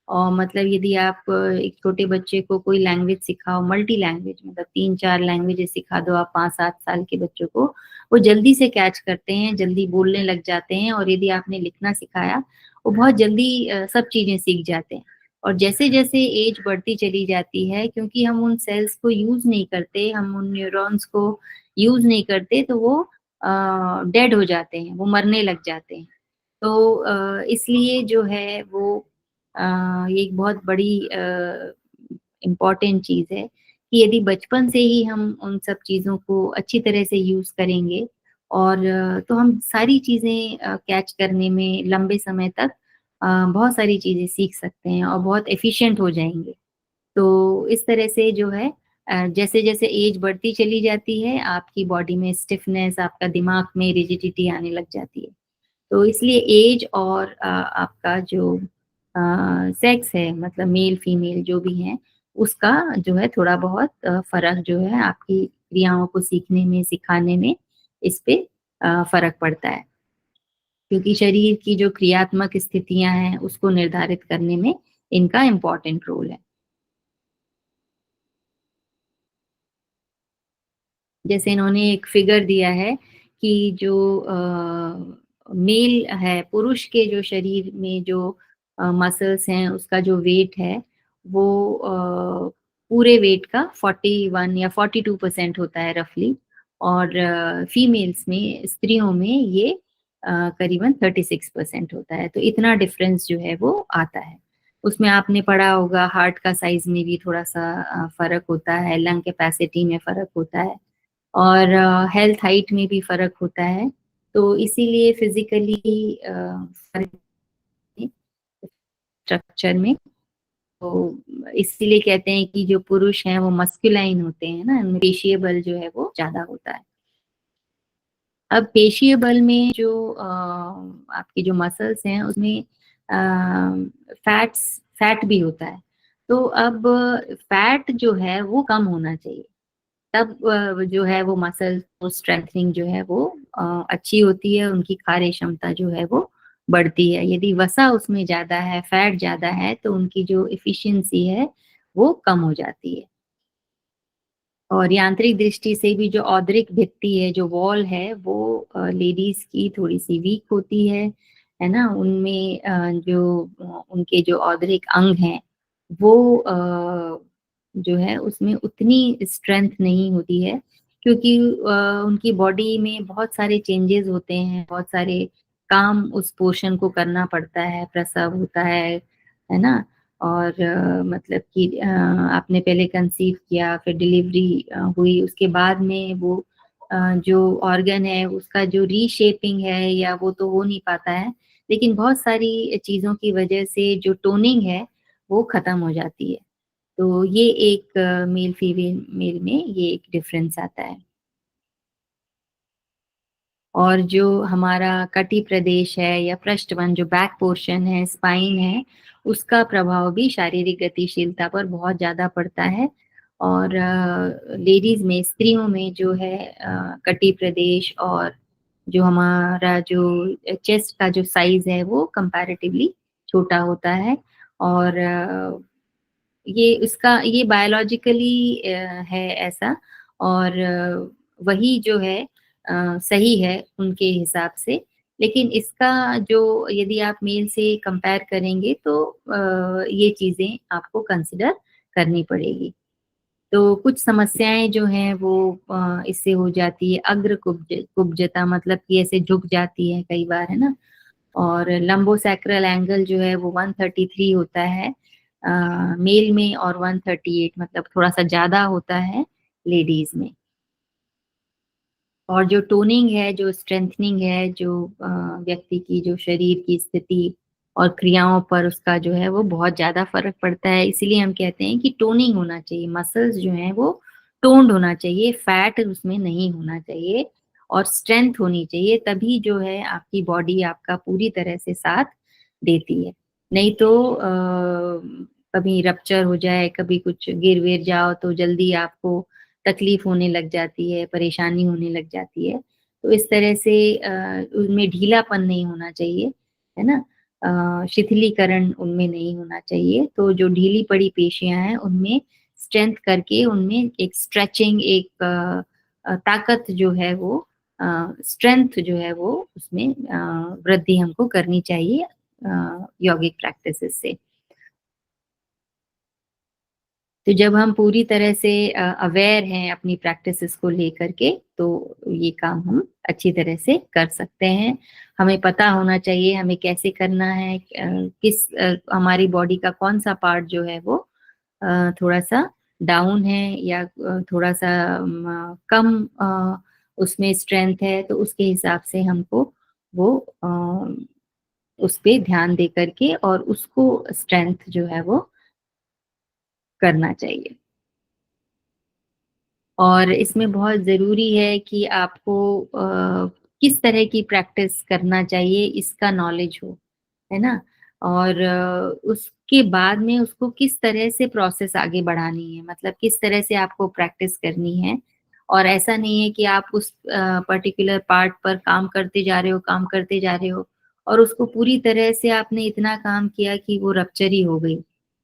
और मतलब यदि आप एक छोटे बच्चे को कोई लैंग्वेज सिखाओ, मल्टी लैंग्वेज, मतलब 3-4 लैंग्वेजेस सिखा दो आप 5-7 साल के बच्चों को, वो जल्दी से कैच करते हैं, जल्दी बोलने लग जाते हैं। और यदि आपने लिखना सिखाया, वो बहुत जल्दी सब चीजें सीख जाते हैं। और जैसे जैसे एज बढ़ती चली जाती है, क्योंकि हम उन सेल्स को यूज नहीं करते, हम उन न्यूरॉन्स को यूज नहीं करते, तो वो डेड हो जाते हैं, वो मरने लग जाते हैं। तो इसलिए जो है वो ये एक बहुत बड़ी इम्पोर्टेंट चीज़ है कि यदि बचपन से ही हम उन सब चीज़ों को अच्छी तरह से यूज़ करेंगे, और तो हम सारी चीज़ें कैच करने में लंबे समय तक बहुत सारी चीज़ें सीख सकते हैं और बहुत एफिशिएंट हो जाएंगे। तो इस तरह से जो है जैसे जैसे एज बढ़ती चली जाती है, आपकी बॉडी में स्टिफनेस, आपका दिमाग में रिजिडिटी आने लग जाती है। तो इसलिए एज और आपका जो सेक्स है, मतलब मेल फीमेल जो भी है, उसका जो है थोड़ा बहुत फर्क जो है आपकी क्रियाओं को सीखने में, सिखाने में, इस पे फर्क पड़ता है। क्योंकि शरीर की जो क्रियात्मक स्थितियां हैं उसको निर्धारित करने में इनका इम्पोर्टेंट रोल है। जैसे इन्होंने एक फिगर दिया है कि जो मेल है, पुरुष के जो शरीर में जो मसल्स हैं, उसका जो वेट है वो पूरे वेट का 41 या 42% होता है रफली। और फीमेल्स में, स्त्रियों में ये करीबन 36% होता है। तो इतना डिफरेंस जो है वो आता है। उसमें आपने पढ़ा होगा हार्ट का साइज में भी थोड़ा सा फर्क होता है, लंग कैपेसिटी में फर्क होता है, और हेल्थ हाइट में भी फर्क होता है। तो इसीलिए फिजिकली फर्क स्ट्रक्चर में, तो इसीलिए कहते हैं कि जो पुरुष हैं वो मस्कुलाइन होते हैं ना, उनमें पेशीय बल जो है वो ज्यादा होता है। अब पेशीय बल में जो आपकी जो मसल्स हैं उसमें फैट भी होता है। तो अब फैट जो है वो कम होना चाहिए, तब जो है वो मसल स्ट्रेंथनिंग जो है वो अच्छी होती है, उनकी कार्य क्षमता जो है वो बढ़ती है। यदि वसा उसमें ज्यादा है, फैट ज्यादा है, तो उनकी जो इफिशियंसी है वो कम हो जाती है। और यांत्रिक दृष्टि से भी जो औदरिक भित्ति है, जो वॉल है, वो लेडीज की थोड़ी सी वीक होती है ना। उनमें जो उनके जो औदरिक अंग हैं वो जो है उसमें उतनी स्ट्रेंथ नहीं होती है, क्योंकि उनकी बॉडी में बहुत सारे चेंजेस होते हैं, बहुत सारे काम उस पोर्शन को करना पड़ता है, प्रसव होता है ना। और मतलब कि आपने पहले कंसीव किया, फिर डिलीवरी हुई, उसके बाद में वो जो ऑर्गन है उसका जो रीशेपिंग है या वो तो हो नहीं पाता है, लेकिन बहुत सारी चीजों की वजह से जो टोनिंग है वो खत्म हो जाती है। तो ये एक मेल फीमेल मेल में ये एक डिफरेंस आता है। और जो हमारा कटी प्रदेश है या पृष्ठबंध, जो बैक पोर्शन है, स्पाइन है, उसका प्रभाव भी शारीरिक गतिशीलता पर बहुत ज्यादा पड़ता है। और लेडीज में, स्त्रियों में जो है कटी प्रदेश और जो हमारा जो चेस्ट का जो साइज है वो कंपैरेटिवली छोटा होता है। और ये उसका ये बायोलॉजिकली है ऐसा। और वही जो है सही है उनके हिसाब से। लेकिन इसका जो, यदि आप मेल से कंपेयर करेंगे तो ये चीजें आपको कंसिडर करनी पड़ेगी। तो कुछ समस्याएं जो हैं वो इससे हो जाती है। अग्र कुब्जता, मतलब कि ऐसे झुक जाती है कई बार, है ना। और लंबोसैक्रल एंगल जो है वो 133 होता है मेल में, और 138 मतलब थोड़ा सा ज्यादा होता है लेडीज में। और जो टोनिंग है, जो स्ट्रेंथनिंग है, जो व्यक्ति की जो शरीर की स्थिति और क्रियाओं पर उसका जो है वो बहुत ज्यादा फर्क पड़ता है। इसीलिए हम कहते हैं कि टोनिंग होना चाहिए, मसल्स जो हैं वो टोन्ड होना चाहिए, फैट उसमें नहीं होना चाहिए, और स्ट्रेंथ होनी चाहिए, तभी जो है आपकी बॉडी आपका पूरी तरह से साथ देती है। नहीं तो कभी रप्चर हो जाए, कभी कुछ गिर विर जाओ तो जल्दी आपको तकलीफ होने लग जाती है, परेशानी होने लग जाती है। तो इस तरह से उनमें ढीलापन नहीं होना चाहिए, है ना? शिथिलीकरण उनमें नहीं होना चाहिए। तो जो ढीली पड़ी पेशियाँ हैं, उनमें स्ट्रेंथ करके उनमें एक स्ट्रेचिंग, एक ताकत जो है वो स्ट्रेंथ जो है वो उसमें वृद्धि हमको करनी चाहिए यौगिक प्रैक्टिसेस से। तो जब हम पूरी तरह से अवेयर हैं अपनी प्रैक्टिसेस को लेकर के, तो ये काम हम अच्छी तरह से कर सकते हैं। हमें पता होना चाहिए हमें कैसे करना है, हमारी बॉडी का कौन-सा पार्ट जो है वो थोड़ा-सा डाउन है या थोड़ा-सा कम उसमें स्ट्रेंथ है, तो उसके हिसाब से हमको वो उस पे ध्यान दे कर के और उसको स्ट्रेंथ जो है वो करना चाहिए। और इसमें बहुत ज़रूरी है कि आपको किस तरह की प्रैक्टिस करना चाहिए इसका नॉलेज हो, है ना? और उसके बाद में उसको किस तरह से प्रोसेस आगे बढ़ानी है, मतलब किस तरह से आपको प्रैक्टिस करनी है। और ऐसा नहीं है कि आप उस पर्टिकुलर पार्ट पर काम करते जा रहे हो, काम करते जा रहे हो और उसको पूरी तरह से आपने इतना काम किया कि वो रप्चर ही हो गई,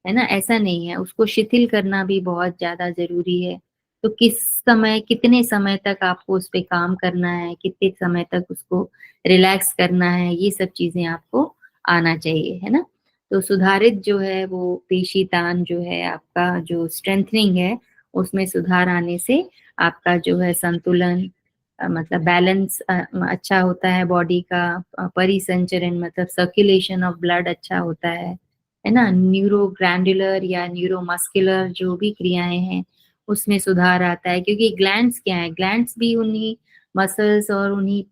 है ना? ऐसा नहीं है, उसको शिथिल करना भी बहुत ज़्यादा ज़रूरी है। तो कितने समय तक आपको उस पे काम करना है, कितने समय तक उसको रिलैक्स करना है, ये सब चीज़ें आपको आना चाहिए, है ना? तो सुधारित जो है वो पेशी तान जो है आपका जो स्ट्रेंथनिंग है, उसमें सुधार आने से आपका जो है संतुलन मतलब बैलेंस अच्छा होता है बॉडी का, परिसंचरण मतलब सर्कुलेशन ऑफ ब्लड अच्छा होता है ना? न्यूरोग्लैंडुलर या न्यूरोमस्कुलर जो भी क्रियाएँ हैं, उसमें सुधार आता है क्योंकि ग्लैंड्स क्या है? ग्लैंड्स भी उन्हीं मसल्स और उन्हीं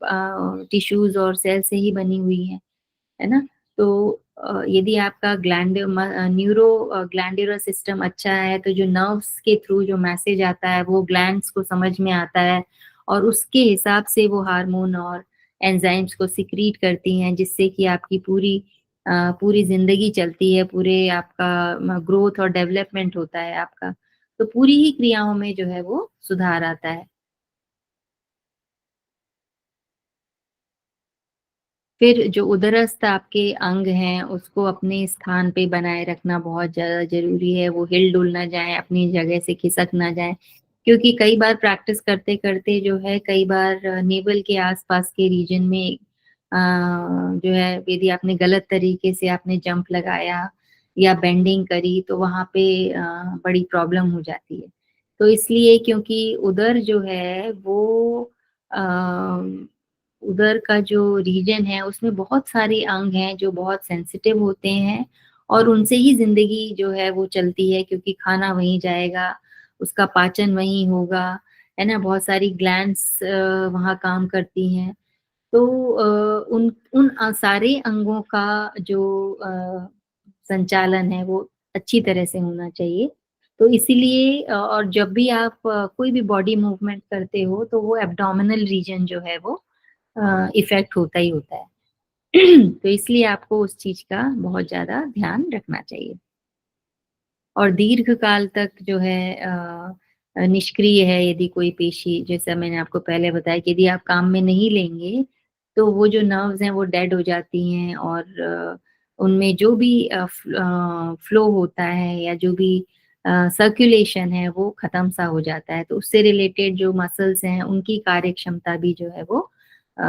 टिश्यूज़ और सेल से ही बनी हुई हैं। है ना? तो यदि आपका ग्लैंड्यूलर सिस्टम अच्छा है, तो जो नर्व्स के थ्रू जो मैसेज आता है, वो ग्लैंड्स को समझ में आता है और उसके हिसाब से वो हार्मोन और एंजाइम्स को सिक्रीट करती हैं, जिससे कि आपकी पूरी ज़िंदगी चलती है, पूरे आपका ग्रोथ और डेवलपमेंट होता है आपका। तो पूरी ही क्रियाओं में जो है वो सुधार आता है। फिर जो उदरस्थ आपके अंग हैं, उसको अपने स्थान पे बनाए रखना बहुत ज़्यादा ज़रूरी है। वो हिल-डुल ना जाएँ, अपनी जगह से खिसक ना जाएँ। क्योंकि कई बार प्रैक्टिस करते-करते जो है, कई बार नेवल के आस-पास के रीजन में जो है, यदि आपने गलत तरीके से आपने जंप लगाया या बेंडिंग करी, तो वहाँ पे बड़ी प्रॉब्लम हो जाती है। तो इसलिए क्योंकि उदर जो है, वो अ उधर का जो रीजन है उसमें बहुत सारे अंग हैं जो बहुत सेंसिटिव होते हैं और उनसे ही ज़िंदगी जो है वो चलती है क्योंकि खाना वहीं जाएगा, उसका पाचन वहीं होगा, है ना? बहुत सारी ग्लैंड्स वहाँ काम करती हैं। तो उन उन सारे अंगों का जो संचालन है वो अच्छी तरह से होना चाहिए। तो इसीलिए और जब भी आप कोई भी बॉडी मूवमेंट करते हो तो वो एब्डोमिनल रीजन जो है वो इफ़ेक्ट होता ही होता है। तो इसलिए आपको उस चीज़ का बहुत ज़्यादा ध्यान रखना चाहिए। और दीर्घ काल तक जो है निष्क्रिय है यदि कोई पेशी जैसा मैंने आपको पहले बताया कि यदि आप काम में नहीं लेंगे, तो वो जो नर्व्स हैं वो डेड हो जाती हैं और उनमें जो भी फ्लो होता है या जो भी सर्कुलेशन है वो ख़त्म-सा हो जाता है। तो उससे रिलेटेड जो मसल्स हैं उनकी कार्यक्षमता भी जो है वो अ,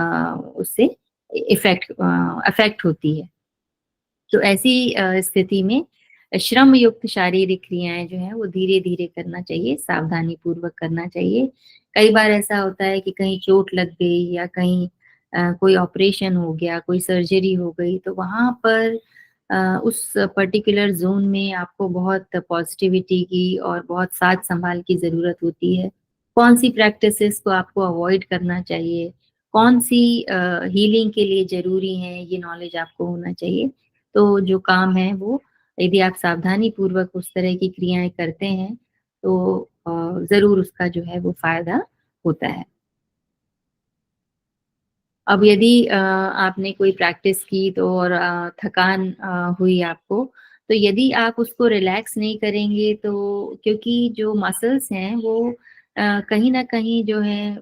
उससे अफ़ेक्ट होती है। तो ऐसी स्थिति में श्रम युक्त शारीरिक क्रियाएँ जो हैं वो धीरे-धीरे करना चाहिए, सावधानी पूर्वक करना चाहिए। कई बार ऐसा होता है कि कहीं चोट लग गई या कहीं कोई ऑपरेशन हो गया, कोई सर्जरी हो गई तो वहाँ पर उस पर्टिकुलर ज़ोन में आपको बहुत पॉज़िटिविटी की और बहुत साज-संभाल की ज़रूरत होती है। कौन-सी प्रैक्टिसेज़ को आपको अवॉइड करना चाहिए, कौन-सी हीलिंग के लिए ज़रूरी हैं, ये नॉलेज आपको होना चाहिए। तो जो काम है वो यदि आप सावधानी पूर्वक उस तरह की क्रियाएँ करते हैं, तो ज़रूर उसका जो है वो फ़ायदा होता है। अब यदि आपने कोई प्रैक्टिस की तो और थकान हुई आपको, तो यदि आप उसको रिलैक्स नहीं करेंगे तो, क्योंकि जो मसल्स हैं वो कहीं ना कहीं जो है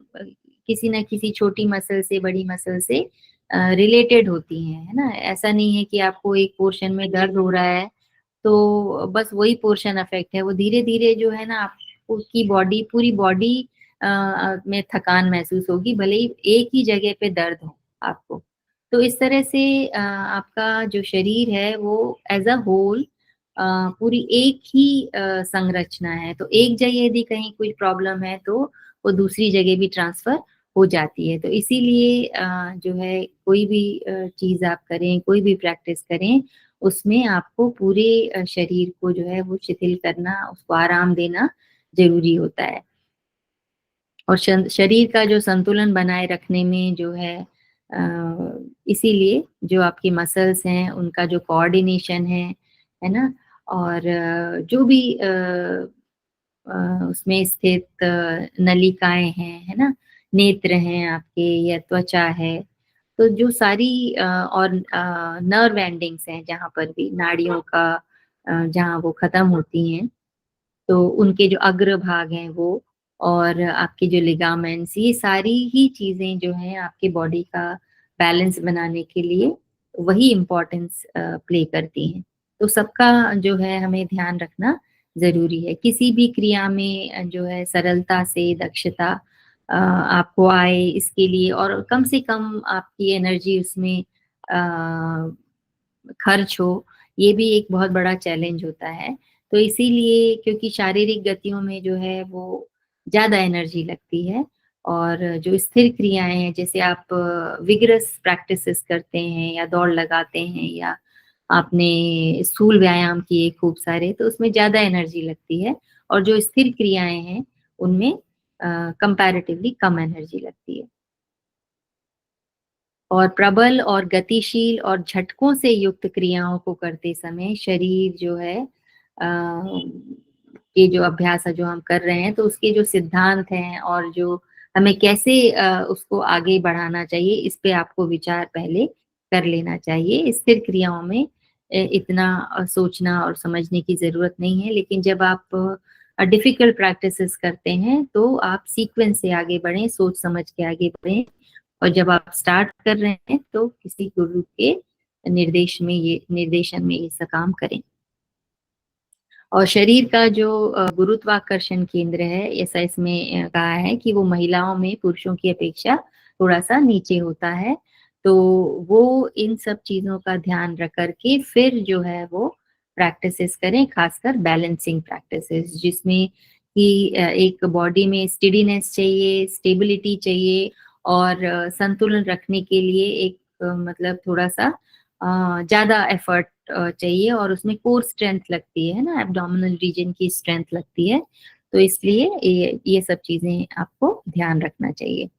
किसी ना किसी छोटी मसल से बड़ी मसल से रिलेटेड होती हैं, है ना। ऐसा नहीं है कि आपको एक पोर्शन में दर्द हो रहा है तो बस वही पोर्शन अफेक्ट है, वो धीरे धीरे जो है ना आपकी बॉडी, पूरी बॉडी में थकान महसूस होगी, भले ही एक ही जगह पे दर्द हो आपको। तो इस तरह से आपका जो शरीर है वो एज अ होल पूरी एक ही संरचना है। तो एक जगह यदि कहीं कोई प्रॉब्लम है तो वो दूसरी जगह भी ट्रांसफर हो जाती है। तो इसीलिए जो है कोई भी चीज आप करें, कोई भी प्रैक्टिस करें, उसमें आपको पूरे शरीर को जो है वो शिथिल करना, उसको आराम देना जरूरी होता है। और शरीर का जो संतुलन बनाए रखने में जो है इसीलिए जो आपकी मसल्स हैं उनका जो कोऑर्डिनेशन है ना, और जो भी उसमें स्थित नलिकाएं हैं, है ना, नेत्र हैं आपके या त्वचा है, तो जो सारी और नर्व एंडिंग्स हैं जहाँ पर भी नाड़ियों का जहाँ वो खत्म होती हैं, तो उनके जो अग्र भाग हैं वो, और आपके जो लिगामेंट्स, ये सारी ही चीजें जो हैं आपके बॉडी का बैलेंस बनाने के लिए वही इम्पोर्टेंस प्ले करती हैं। तो सबका जो है हमें ध्यान रखना जरूरी है। किसी भी क्रिया में जो है सरलता से दक्षता आपको आए इसके लिए, और कम से कम आपकी एनर्जी उसमें खर्च हो, ये भी एक बहुत बड़ा चैलेंज होता है। तो इसीलिए, क्योंकि शारीरिक गतियों में जो है वो ज्यादा एनर्जी लगती है, और जो स्थिर क्रियाएं हैं, जैसे आप विगरस प्रैक्टिसेस करते हैं या दौड़ लगाते हैं या आपने स्थूल व्यायाम किए खूब सारे, तो उसमें ज्यादा एनर्जी लगती है। और जो स्थिर क्रियाएं हैं उनमें कंपैरेटिवली कम एनर्जी लगती है। और प्रबल और गतिशील और झटकों से युक्त क्रियाओं को करते समय शरीर जो है ये जो अभ्यास है जो हम कर रहे हैं, तो उसके जो सिद्धांत हैं और जो हमें कैसे उसको आगे बढ़ाना चाहिए, इस पे आपको विचार पहले कर लेना चाहिए। स्थिर क्रियाओं में इतना सोचना और समझने की जरूरत नहीं है, लेकिन जब आप डिफिकल्ट प्रैक्टिसेस करते हैं तो आप सीक्वेंस से आगे बढ़ें, सोच समझ के आगे बढ़ें। और जब आप स्टार्ट कर रहे हैं तो किसी गुरु के निर्देशन में ये सब काम करें। और शरीर का जो गुरुत्वाकर्षण केंद्र है, ऐसा इसमें कहा है कि वो महिलाओं में पुरुषों की अपेक्षा थोड़ा सा नीचे होता है। तो वो इन सब चीजों का ध्यान रख करके फिर जो है वो प्रैक्टिसेस करें, खासकर बैलेंसिंग प्रैक्टिसेस, जिसमें कि एक बॉडी में स्टेडीनेस चाहिए, स्टेबिलिटी चाहिए, और संतुलन रखने के लिए एक मतलब थोड़ा सा ज्यादा एफर्ट चाहिए, और उसमें कोर स्ट्रेंथ लगती है ना, एब्डोमिनल रीजन की स्ट्रेंथ लगती है। तो इसलिए ये सब चीजें आपको ध्यान रखना चाहिए।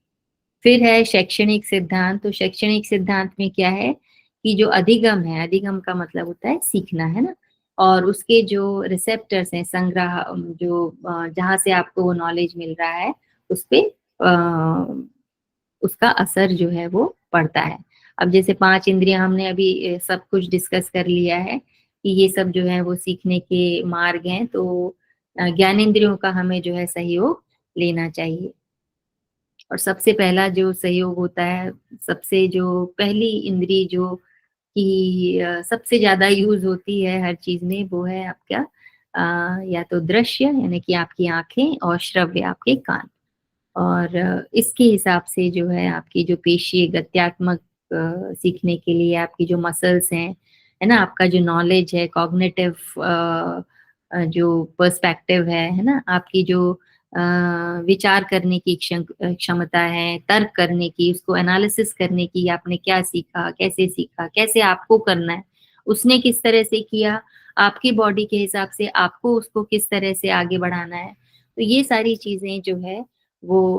फिर है शैक्षणिक सिद्धांत। तो शैक्षणिक सिद्धांत में क्या है कि जो अधिगम है, अधिगम का मतलब होता है सीखना, है ना, और उसके जो रिसेप्टर्स हैं, संग्रह, जो जहाँ से आपको वो नॉलेज मिल रहा है, उस पे उसका असर जो है वो पड़ता है। अब जैसे पांच इंद्रियां हमने अभी सब कुछ डिस्कस कर लिया है कि ये सब जो है वो सीखने के मार्ग हैं, तो ज्ञानेंद्रियों का हमें जो है सहयोग लेना चाहिए। और सबसे पहला जो सहयोग होता है, सबसे जो पहली इंद्री जो कि सबसे ज्यादा यूज होती है हर चीज में, वो है आपका या तो दृश्य यानी कि आपकी आंखें, और श्रव्य आपके कान। और इसके हिसाब से जो है आपकी जो पेशी गत्यात्मक सीखने के लिए आपकी जो मसल्स हैं, है ना, आपका जो नॉलेज है, कॉग्निटिव जो पर्सपेक्टिव है ना, आपकी जो विचार करने की क्षमता है, तर्क करने की, उसको एनालिसिस करने की, आपने क्या सीखा, कैसे आपको करना है, उसने किस तरह से किया, आपकी बॉडी के हिसाब से आपको उसको किस तरह से आगे बढ़ाना है। तो ये सारी चीजें जो है वो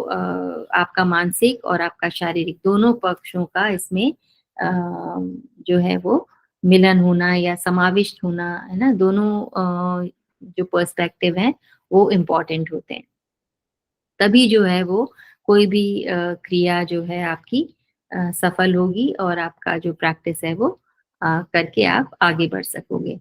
आपका मानसिक और आपका शारीरिक दोनों पक्षों का इसमें जो है वो मिलन होना या समाविष्ट होना, है ना, दोनों जो पर्सपेक्टिव हैं वो इम्पोर्टेंट होते हैं। तभी जो है वो कोई भी क्रिया जो है आपकी सफल होगी, और आपका जो प्रैक्टिस है वो करके आप आगे बढ़ सकोगे।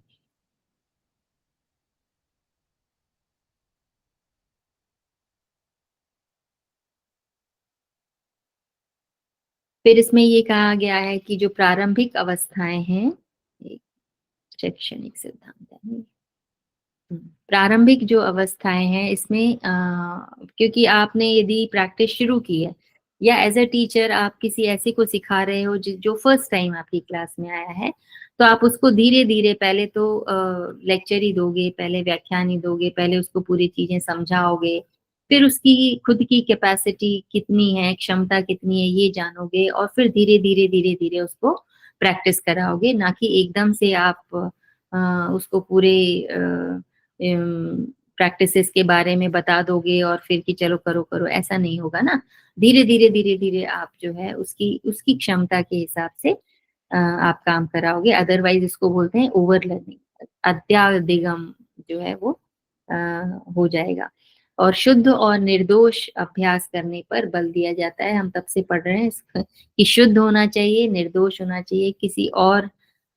फिर इसमें ये कहा गया है कि जो प्रारंभिक अवस्थाएं हैं, एक शैक्षणिक सिद्धांत है, प्रारंभिक जो अवस्थाएं हैं इसमें क्योंकि आपने यदि प्रैक्टिस शुरू की है या एज अ टीचर आप किसी ऐसे को सिखा रहे हो जो फर्स्ट टाइम आपकी क्लास में आया है, तो आप उसको धीरे धीरे पहले तो लेक्चर ही दोगे, पहले व्याख्यान ही दोगे, पहले उसको पूरी चीजें समझाओगे, फिर उसकी खुद की कैपेसिटी कितनी है, क्षमता कितनी है ये जानोगे, और फिर धीरे धीरे धीरे धीरे उसको प्रैक्टिस कराओगे, ना कि एकदम से आप उसको पूरे प्रैक्टिसेस के बारे में बता दोगे और फिर कि चलो करो करो, ऐसा नहीं होगा ना। धीरे धीरे धीरे धीरे आप जो है उसकी उसकी क्षमता के हिसाब से आप काम कराओगे, अदरवाइज इसको बोलते हैं ओवर लर्निंग, अत्याधिगम जो है वो अ, हो जाएगा। और शुद्ध और निर्दोष अभ्यास करने पर बल दिया जाता है, हम तब से पढ़ रहे हैं कि शुद्ध होना चाहिए, निर्दोष होना चाहिए, किसी और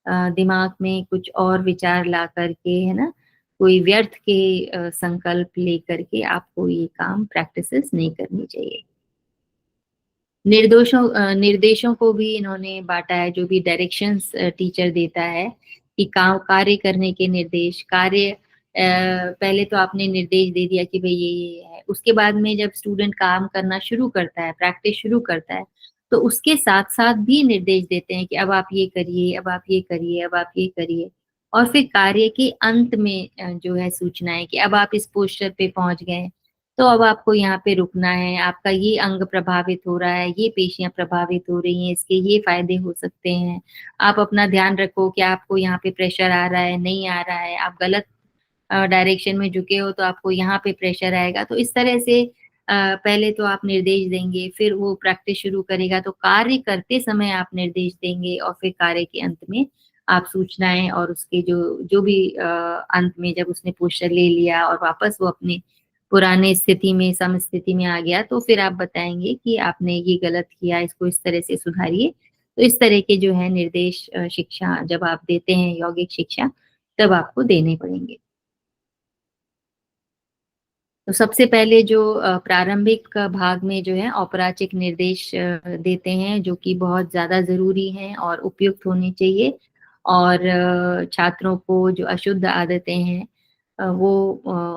दिमाग में कुछ और विचार ला करके, है ना, कोई व्यर्थ के संकल्प लेकर के आपको ये काम प्रैक्टिसेस नहीं करनी चाहिए। निर्देशों को भी इन्होंने बांटा है, जो भी डायरेक्शंस टीचर देता है कि काम कार्य करने के निर्देश, कार्य पहले तो आपने निर्देश दे दिया कि भाई ये है, उसके बाद में जब स्टूडेंट काम करना शुरू करता है, प्रैक्टिस शुरू करता है, तो उसके साथ साथ भी निर्देश देते हैं कि अब आप ये करिए, अब आप ये करिए, अब आप ये करिए। और फिर कार्य के अंत में जो है सूचना है कि अब आप इस पोस्टर पे पहुंच गए, तो अब आपको यहाँ पे रुकना है, आपका ये अंग प्रभावित हो रहा है, ये पेशियां प्रभावित हो रही हैं, इसके ये फायदे हो सकते हैं, आप अपना ध्यान रखो कि आपको यहाँ पे प्रेशर आ रहा है, नहीं आ रहा है, आप गलत डायरेक्शन में झुके हो तो आपको यहाँ पे प्रेशर आएगा। तो इस तरह से पहले तो आप निर्देश देंगे, फिर वो प्रैक्टिस शुरू करेगा, तो कार्य करते समय आप निर्देश देंगे, और फिर कार्य के अंत में आप सूचनाएं और उसके जो जो भी अंत में जब उसने पोस्टर ले लिया और वापस वो अपने पुराने स्थिति में, सम स्थिति में आ गया, तो फिर आप बताएंगे कि आपने ये गलत किया, इसको इस तरह से सुधारिए। तो इस तरह के जो है निर्देश शिक्षा जब आप देते हैं, यौगिक शिक्षा, तब आपको देने पड़ेंगे। तो सबसे पहले जो प्रारंभिक भाग में जो है औपराचिक निर्देश देते हैं, जो कि बहुत ज्यादा जरूरी हैं और उपयुक्त होने चाहिए। और छात्रों को जो अशुद्ध आदतें हैं वो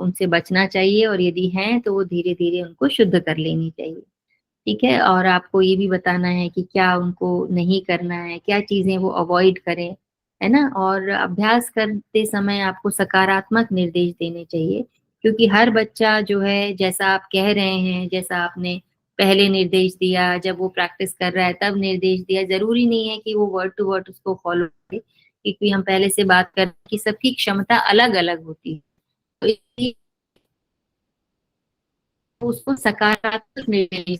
उनसे बचना चाहिए, और यदि हैं तो वो धीरे धीरे उनको शुद्ध कर लेनी चाहिए। ठीक है, और आपको ये भी बताना है कि क्या उनको नहीं करना है, क्या चीजें वो अवॉइड करें, है ना। और अभ्यास करते समय आपको सकारात्मक निर्देश देने चाहिए, क्योंकि हर बच्चा जो है, जैसा आप कह रहे हैं, जैसा आपने पहले निर्देश दिया, जब वो प्रैक्टिस कर रहा है तब निर्देश दिया, जरूरी नहीं है कि वो वर्ड टू वर्ड उसको फॉलो करे, क्योंकि हम पहले से बात कर कि सबकी क्षमता अलग अलग होती है। तो इसलिए उसको सकारात्मक निर्देश,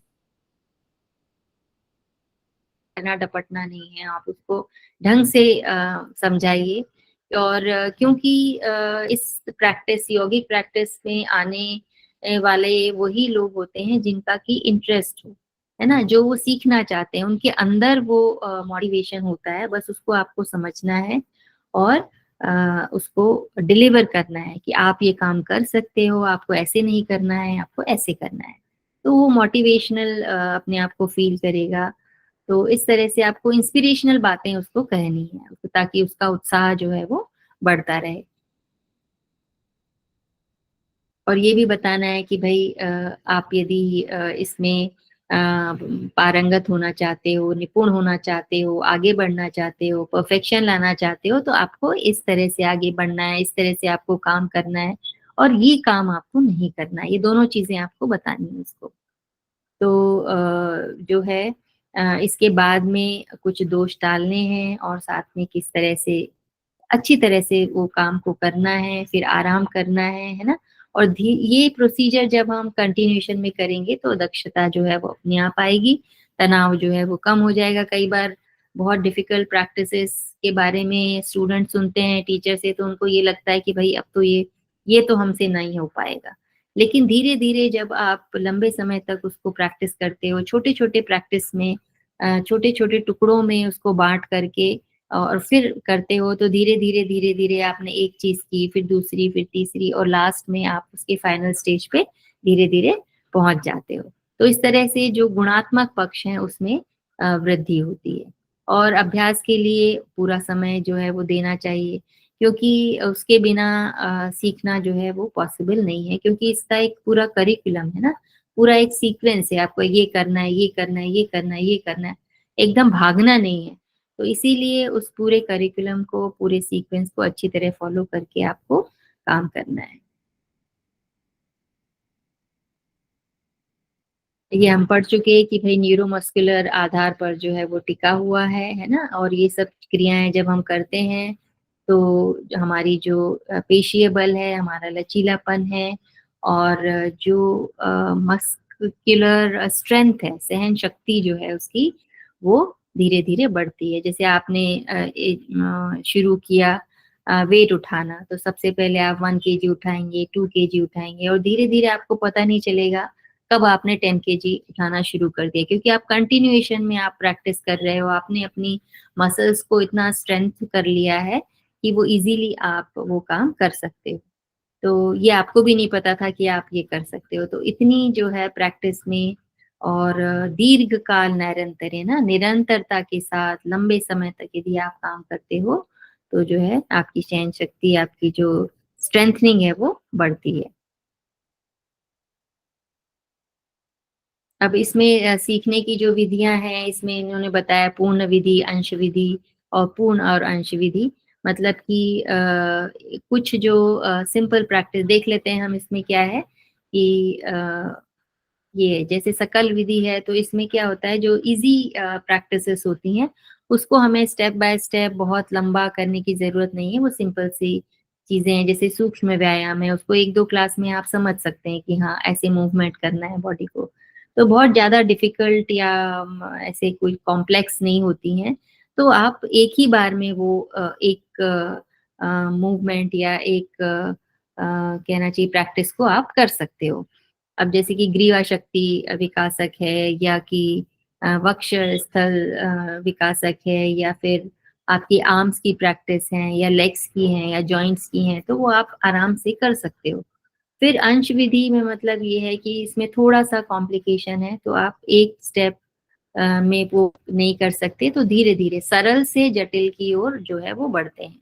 डरना डपटना नहीं है, आप उसको ढंग से समझाइए। और क्योंकि इस प्रैक्टिस, यौगिक प्रैक्टिस में आने वाले वही लोग होते हैं जिनका की इंटरेस्ट हो, है ना, जो वो सीखना चाहते हैं, उनके अंदर वो मोटिवेशन होता है, बस उसको आपको समझना है और उसको डिलीवर करना है कि आप ये काम कर सकते हो, आपको ऐसे नहीं करना है, आपको ऐसे करना है। तो वो मोटिवेशनल अपने आप को फील करेगा। तो इस तरह से आपको इंस्पिरेशनल बातें उसको कहनी है, ताकि उसका उत्साह जो है वो बढ़ता रहे। और ये भी बताना है कि भाई आप यदि इसमें पारंगत होना चाहते हो, निपुण होना चाहते हो, आगे बढ़ना चाहते हो, परफेक्शन लाना चाहते हो, तो आपको इस तरह से आगे बढ़ना है, इस तरह से आपको काम करना है, और ये काम आपको नहीं करना है। ये दोनों चीजें आपको बतानी है उसको। तो जो है इसके बाद में कुछ दोष टालने हैं, और साथ में किस तरह से अच्छी तरह से वो काम को करना है, फिर आराम करना है ना। और ये प्रोसीजर जब हम कंटिन्यूशन में करेंगे तो दक्षता जो है वो अपने आप आएगी, तनाव जो है वो कम हो जाएगा। कई बार बहुत डिफिकल्ट प्रैक्टिसेस के बारे में स्टूडेंट सुनते हैं टीचर से, तो उनको ये लगता है कि भाई अब तो ये तो हमसे नहीं हो पाएगा। लेकिन धीरे धीरे जब आप लंबे समय तक उसको प्रैक्टिस करते हो, छोटे छोटे प्रैक्टिस में, छोटे छोटे टुकड़ों में उसको बांट करके और फिर करते हो, तो धीरे धीरे धीरे धीरे आपने एक चीज की, फिर दूसरी, फिर तीसरी, और लास्ट में आप उसके फाइनल स्टेज पे धीरे धीरे पहुंच जाते हो। तो इस तरह से जो गुणात्मक पक्ष है उसमें वृद्धि होती है। और अभ्यास के लिए पूरा समय जो है वो देना चाहिए, क्योंकि उसके बिना सीखना जो है वो पॉसिबल नहीं है, क्योंकि इसका एक पूरा करिकुलम है ना, पूरा एक सीक्वेंस है, आपको ये करना है, ये करना है, ये करना है, ये करना है, एकदम भागना नहीं है। तो इसीलिए उस पूरे करिकुलम को, पूरे सीक्वेंस को अच्छी तरह फॉलो करके आपको काम करना है। ये हम पढ़ चुके हैं कि भाई न्यूरोमस्कुलर आधार पर जो है वो टिका हुआ है ना, और ये सब क्रियाएं जब हम करते हैं तो हमारी जो पेशीय बल है, हमारा लचीलापन है, और जो मस्कुलर स्ट्रेंथ है, सहन शक्ति जो है उसकी, वो धीरे धीरे बढ़ती है। जैसे आपने शुरू किया वेट उठाना, तो सबसे पहले आप 1 kg उठाएंगे, 2 kg उठाएंगे, और धीरे धीरे आपको पता नहीं चलेगा कब आपने 10 kg उठाना शुरू कर दिया, क्योंकि आप कंटिन्यूएशन में आप प्रैक्टिस कर रहे हो, आपने अपनी मसल्स को इतना स्ट्रेंथ कर लिया है कि वो इजीली आप वो काम कर सकते हो। तो ये आपको भी नहीं पता था कि आप ये कर सकते हो। तो इतनी जो है प्रैक्टिस में, और दीर्घ काल निरंतर है ना, निरंतरता के साथ लंबे समय तक यदि आप काम करते हो तो जो है आपकी सहन शक्ति, आपकी जो स्ट्रेंथनिंग है वो बढ़ती है। अब इसमें सीखने की जो विधियां हैं, इसमें इन्होंने बताया पूर्ण विधि, अंश विधि और पूर्ण और अंश विधि। मतलब कि कुछ जो सिंपल प्रैक्टिस देख लेते हैं हम, इसमें क्या है कि ये जैसे सकल विधि है, तो इसमें क्या होता है, जो इजी प्रैक्टिसेस होती हैं उसको हमें स्टेप बाय स्टेप बहुत लंबा करने की जरूरत नहीं है। वो सिंपल सी चीजें हैं, जैसे सूक्ष्म व्यायाम है, उसको 1-2 क्लास में आप समझ सकते हैं कि हाँ ऐसे मूवमेंट करना है बॉडी को। तो बहुत ज्यादा डिफिकल्ट या ऐसे कोई कॉम्प्लेक्स नहीं होती हैं। तो आप एक ही बार में वो एक मूवमेंट या एक कहना चाहिए प्रैक्टिस को आप कर सकते हो। अब जैसे कि ग्रीवा शक्ति विकासक है, या कि वक्ष स्थल विकासक है, या फिर आपकी आर्म्स की प्रैक्टिस है, या लेग्स की है, या जॉइंट्स की है, तो वो आप आराम से कर सकते हो। फिर अंश विधि में मतलब ये है कि इसमें थोड़ा सा कॉम्प्लिकेशन है, तो आप एक स्टेप में वो नहीं कर सकते, तो धीरे धीरे सरल से जटिल की ओर जो है वो बढ़ते हैं।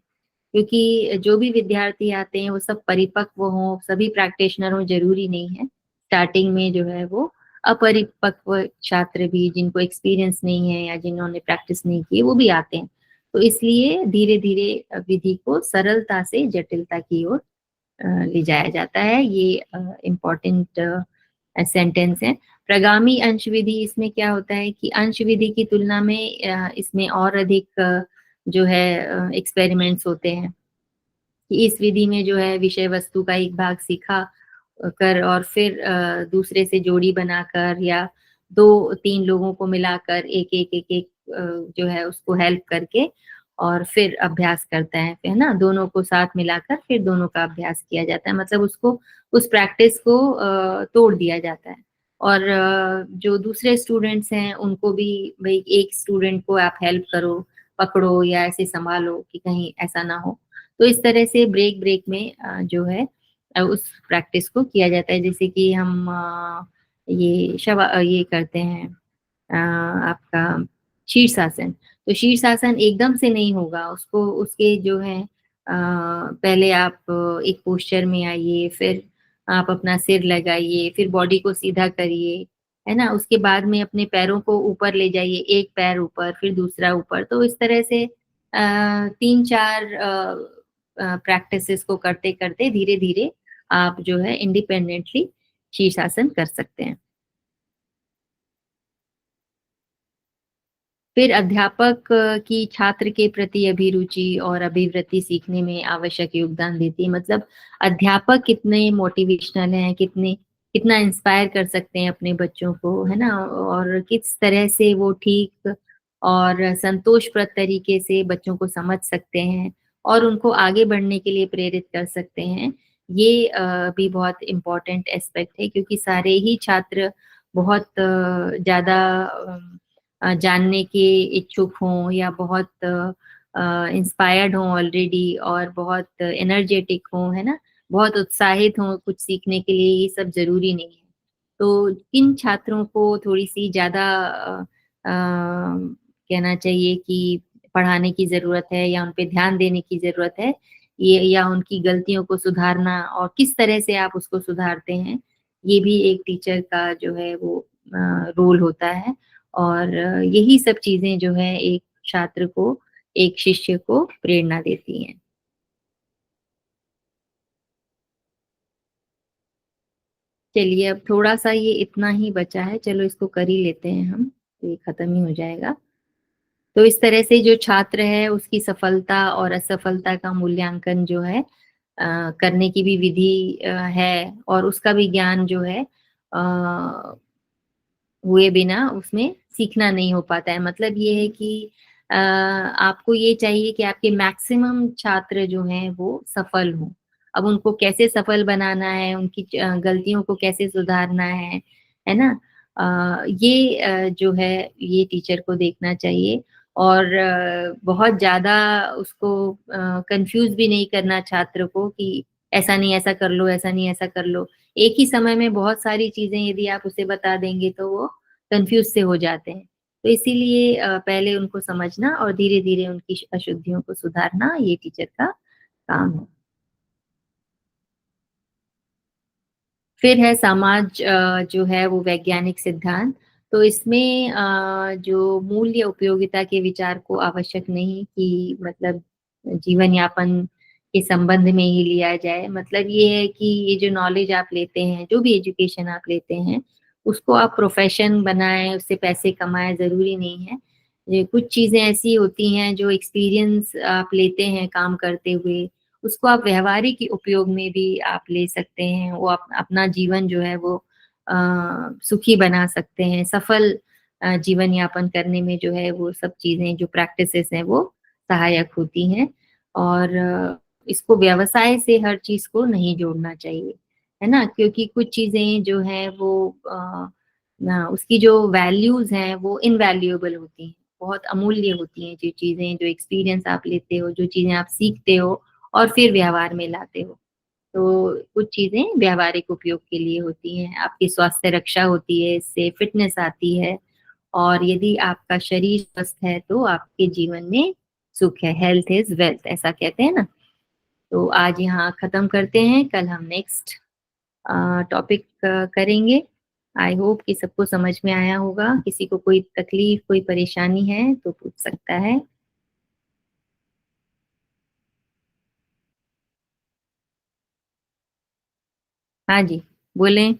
क्योंकि जो भी विद्यार्थी आते हैं वो सब परिपक्व हों, सभी प्रैक्टिशनर हों, जरूरी नहीं है। स्टार्टिंग में जो है वो अपरिपक्व छात्र भी, जिनको एक्सपीरियंस नहीं है या जिन्होंने प्रैक्टिस नहीं की, वो भी आते हैं। तो इसलिए धीरे धीरे विधि को सरलता से जटिलता की ओर ले जाया जाता है। ये इम्पोर्टेंट सेंटेंस है। प्रगामी अंश विधि, इसमें क्या होता है कि अंश विधि की तुलना में इसमें और अधिक जो है एक्सपेरिमेंट्स होते हैं, कि इस विधि में जो है विषय वस्तु का एक भाग सीखा कर, और फिर दूसरे से जोड़ी बनाकर या 2-3 लोगों को मिलाकर एक एक एक एक जो है उसको हेल्प करके, और फिर अभ्यास करता है ना, दोनों को साथ मिलाकर फिर दोनों का अभ्यास किया जाता है। मतलब उसको, उस प्रैक्टिस को तोड़ दिया जाता है। और जो दूसरे स्टूडेंट्स हैं उनको भी, भाई एक स्टूडेंट को आप हेल्प करो, पकड़ो या ऐसे संभालो कि कहीं ऐसा ना हो। तो इस तरह से ब्रेक ब्रेक में जो है उस प्रैक्टिस को किया जाता है। जैसे कि हम ये करते हैं आपका शीर्षासन। तो शीर्षासन एकदम से नहीं होगा, उसको उसके जो है पहले आप एक पोस्चर में आइए, फिर आप अपना सिर लगाइए, फिर बॉडी को सीधा करिए, है ना, उसके बाद में अपने पैरों को ऊपर ले जाइए, एक पैर ऊपर फिर दूसरा ऊपर। तो इस तरह से 3-4 प्रैक्टिसेस को करते करते धीरे धीरे आप जो है इंडिपेंडेंटली शीर्षासन कर सकते हैं। फिर अध्यापक की छात्र के प्रति अभिरुचि और अभिवृत्ति सीखने में आवश्यक योगदान देती है। मतलब अध्यापक कितने मोटिवेशनल हैं, कितने कितना इंस्पायर कर सकते हैं अपने बच्चों को, है ना, और किस तरह से वो ठीक और संतोषप्रद तरीके से बच्चों को समझ सकते हैं और उनको आगे बढ़ने के लिए प्रेरित कर सकते हैं। ये भी बहुत इम्पोर्टेंट एस्पेक्ट है, क्योंकि सारे ही छात्र बहुत ज्यादा जानने के इच्छुक हों, या बहुत इंस्पायर्ड हों ऑलरेडी, और बहुत एनर्जेटिक हों, है ना, बहुत उत्साहित हों कुछ सीखने के लिए, ये सब जरूरी नहीं है। तो किन छात्रों को थोड़ी सी ज्यादा कहना चाहिए कि पढ़ाने की ज़रूरत है या उन पे ध्यान देने की ज़रूरत है, ये या उनकी गलतियों को सुधारना और किस तरह से आप उसको सुधारते हैं, ये भी एक टीचर का जो है वो रोल होता है। और यही सब चीज़ें जो है एक छात्र को, एक शिष्य को प्रेरणा देती हैं। चलिए अब थोड़ा-सा ये इतना ही बचा है, चलो इसको कर ही लेते हैं हम, तो ये खत्म ही हो जाएगा। तो इस तरह से जो छात्र है उसकी सफलता और असफलता का मूल्यांकन जो है करने की भी विधि है और उसका भी ज्ञान जो है हुए बिना उसमें सीखना नहीं हो पाता है। मतलब ये है कि आपको ये चाहिए कि आपके मैक्सिमम छात्र जो हैं वो सफल हों। अब उनको कैसे सफल बनाना है, उनकी गलतियों को कैसे सुधारना है ना? ये जो है ये टीचर को देखना चाहिए और बहुत ज़्यादा उसको कन्फ्यूज़ भी नहीं करना छात्र को कि ऐसा नहीं ऐसा कर लो, ऐसा नहीं ऐसा कर लो। एक ही समय में बहुत सारी चीज़ें यदि आप उसे बता देंगे तो वो कन्फ्यूज़ से हो जाते हैं। तो इसीलिए पहले उनको समझना और धीरे-धीरे उनकी अशुद्धियों को सुधारना ये टीचर का काम है। फिर है समाज जो है वो वैज्ञानिक सिद्धांत। तो इसमें जो मूल्य उपयोगिता के विचार को आवश्यक नहीं कि मतलब जीवन यापन के संबंध में ही लिया जाए। मतलब ये है कि ये जो नॉलेज आप लेते हैं, जो भी एजुकेशन आप लेते हैं, उसको आप प्रोफ़ेशन बनाएँ, उससे पैसे कमाएँ, ज़रूरी नहीं है। ये कुछ चीज़ें ऐसी होती हैं जो एक्सपीरियंस आप लेते हैं काम करते हुए, उसको आप व्यावहारिक उपयोग में भी आप ले सकते हैं। वो अपना जीवन जो है वो अ, सुखी बना सकते हैं, सफल जीवन यापन करने में जो है वो सब चीज़ें जो प्रैक्टिसेज़ हैं वो सहायक होती हैं। और इसको व्यवसाय से हर चीज़ को नहीं जोड़ना चाहिए, है ना? क्योंकि कुछ चीज़ें जो हैं वो ना उसकी जो वैल्यूज़ हैं वो इनवैल्यूएबल होती हैं, बहुत अमूल्य होती हैं जो चीज़ें, जो एक्सपीरियंस आप लेते हो, जो चीज़ें आप सीखते हो और फिर व्यवहार में लाते हो। तो कुछ चीज़ें व्यावहारिक उपयोग के लिए होती हैं, आपकी स्वास्थ्य रक्षा होती है, इससे फिटनेस आती है और यदि आपका शरीर स्वस्थ है तो आपके जीवन में सुख है, हेल्थ इज़ वेल्थ ऐसा कहते हैं ना? तो आज यहाँ खत्म करते हैं, कल हम नेक्स्ट टॉपिक करेंगे। आई होप कि सबको समझ में आया होगा, किसी को कोई तकलीफ, कोई परेशानी है तो पूछ सकता है। हाँ जी, बोलें।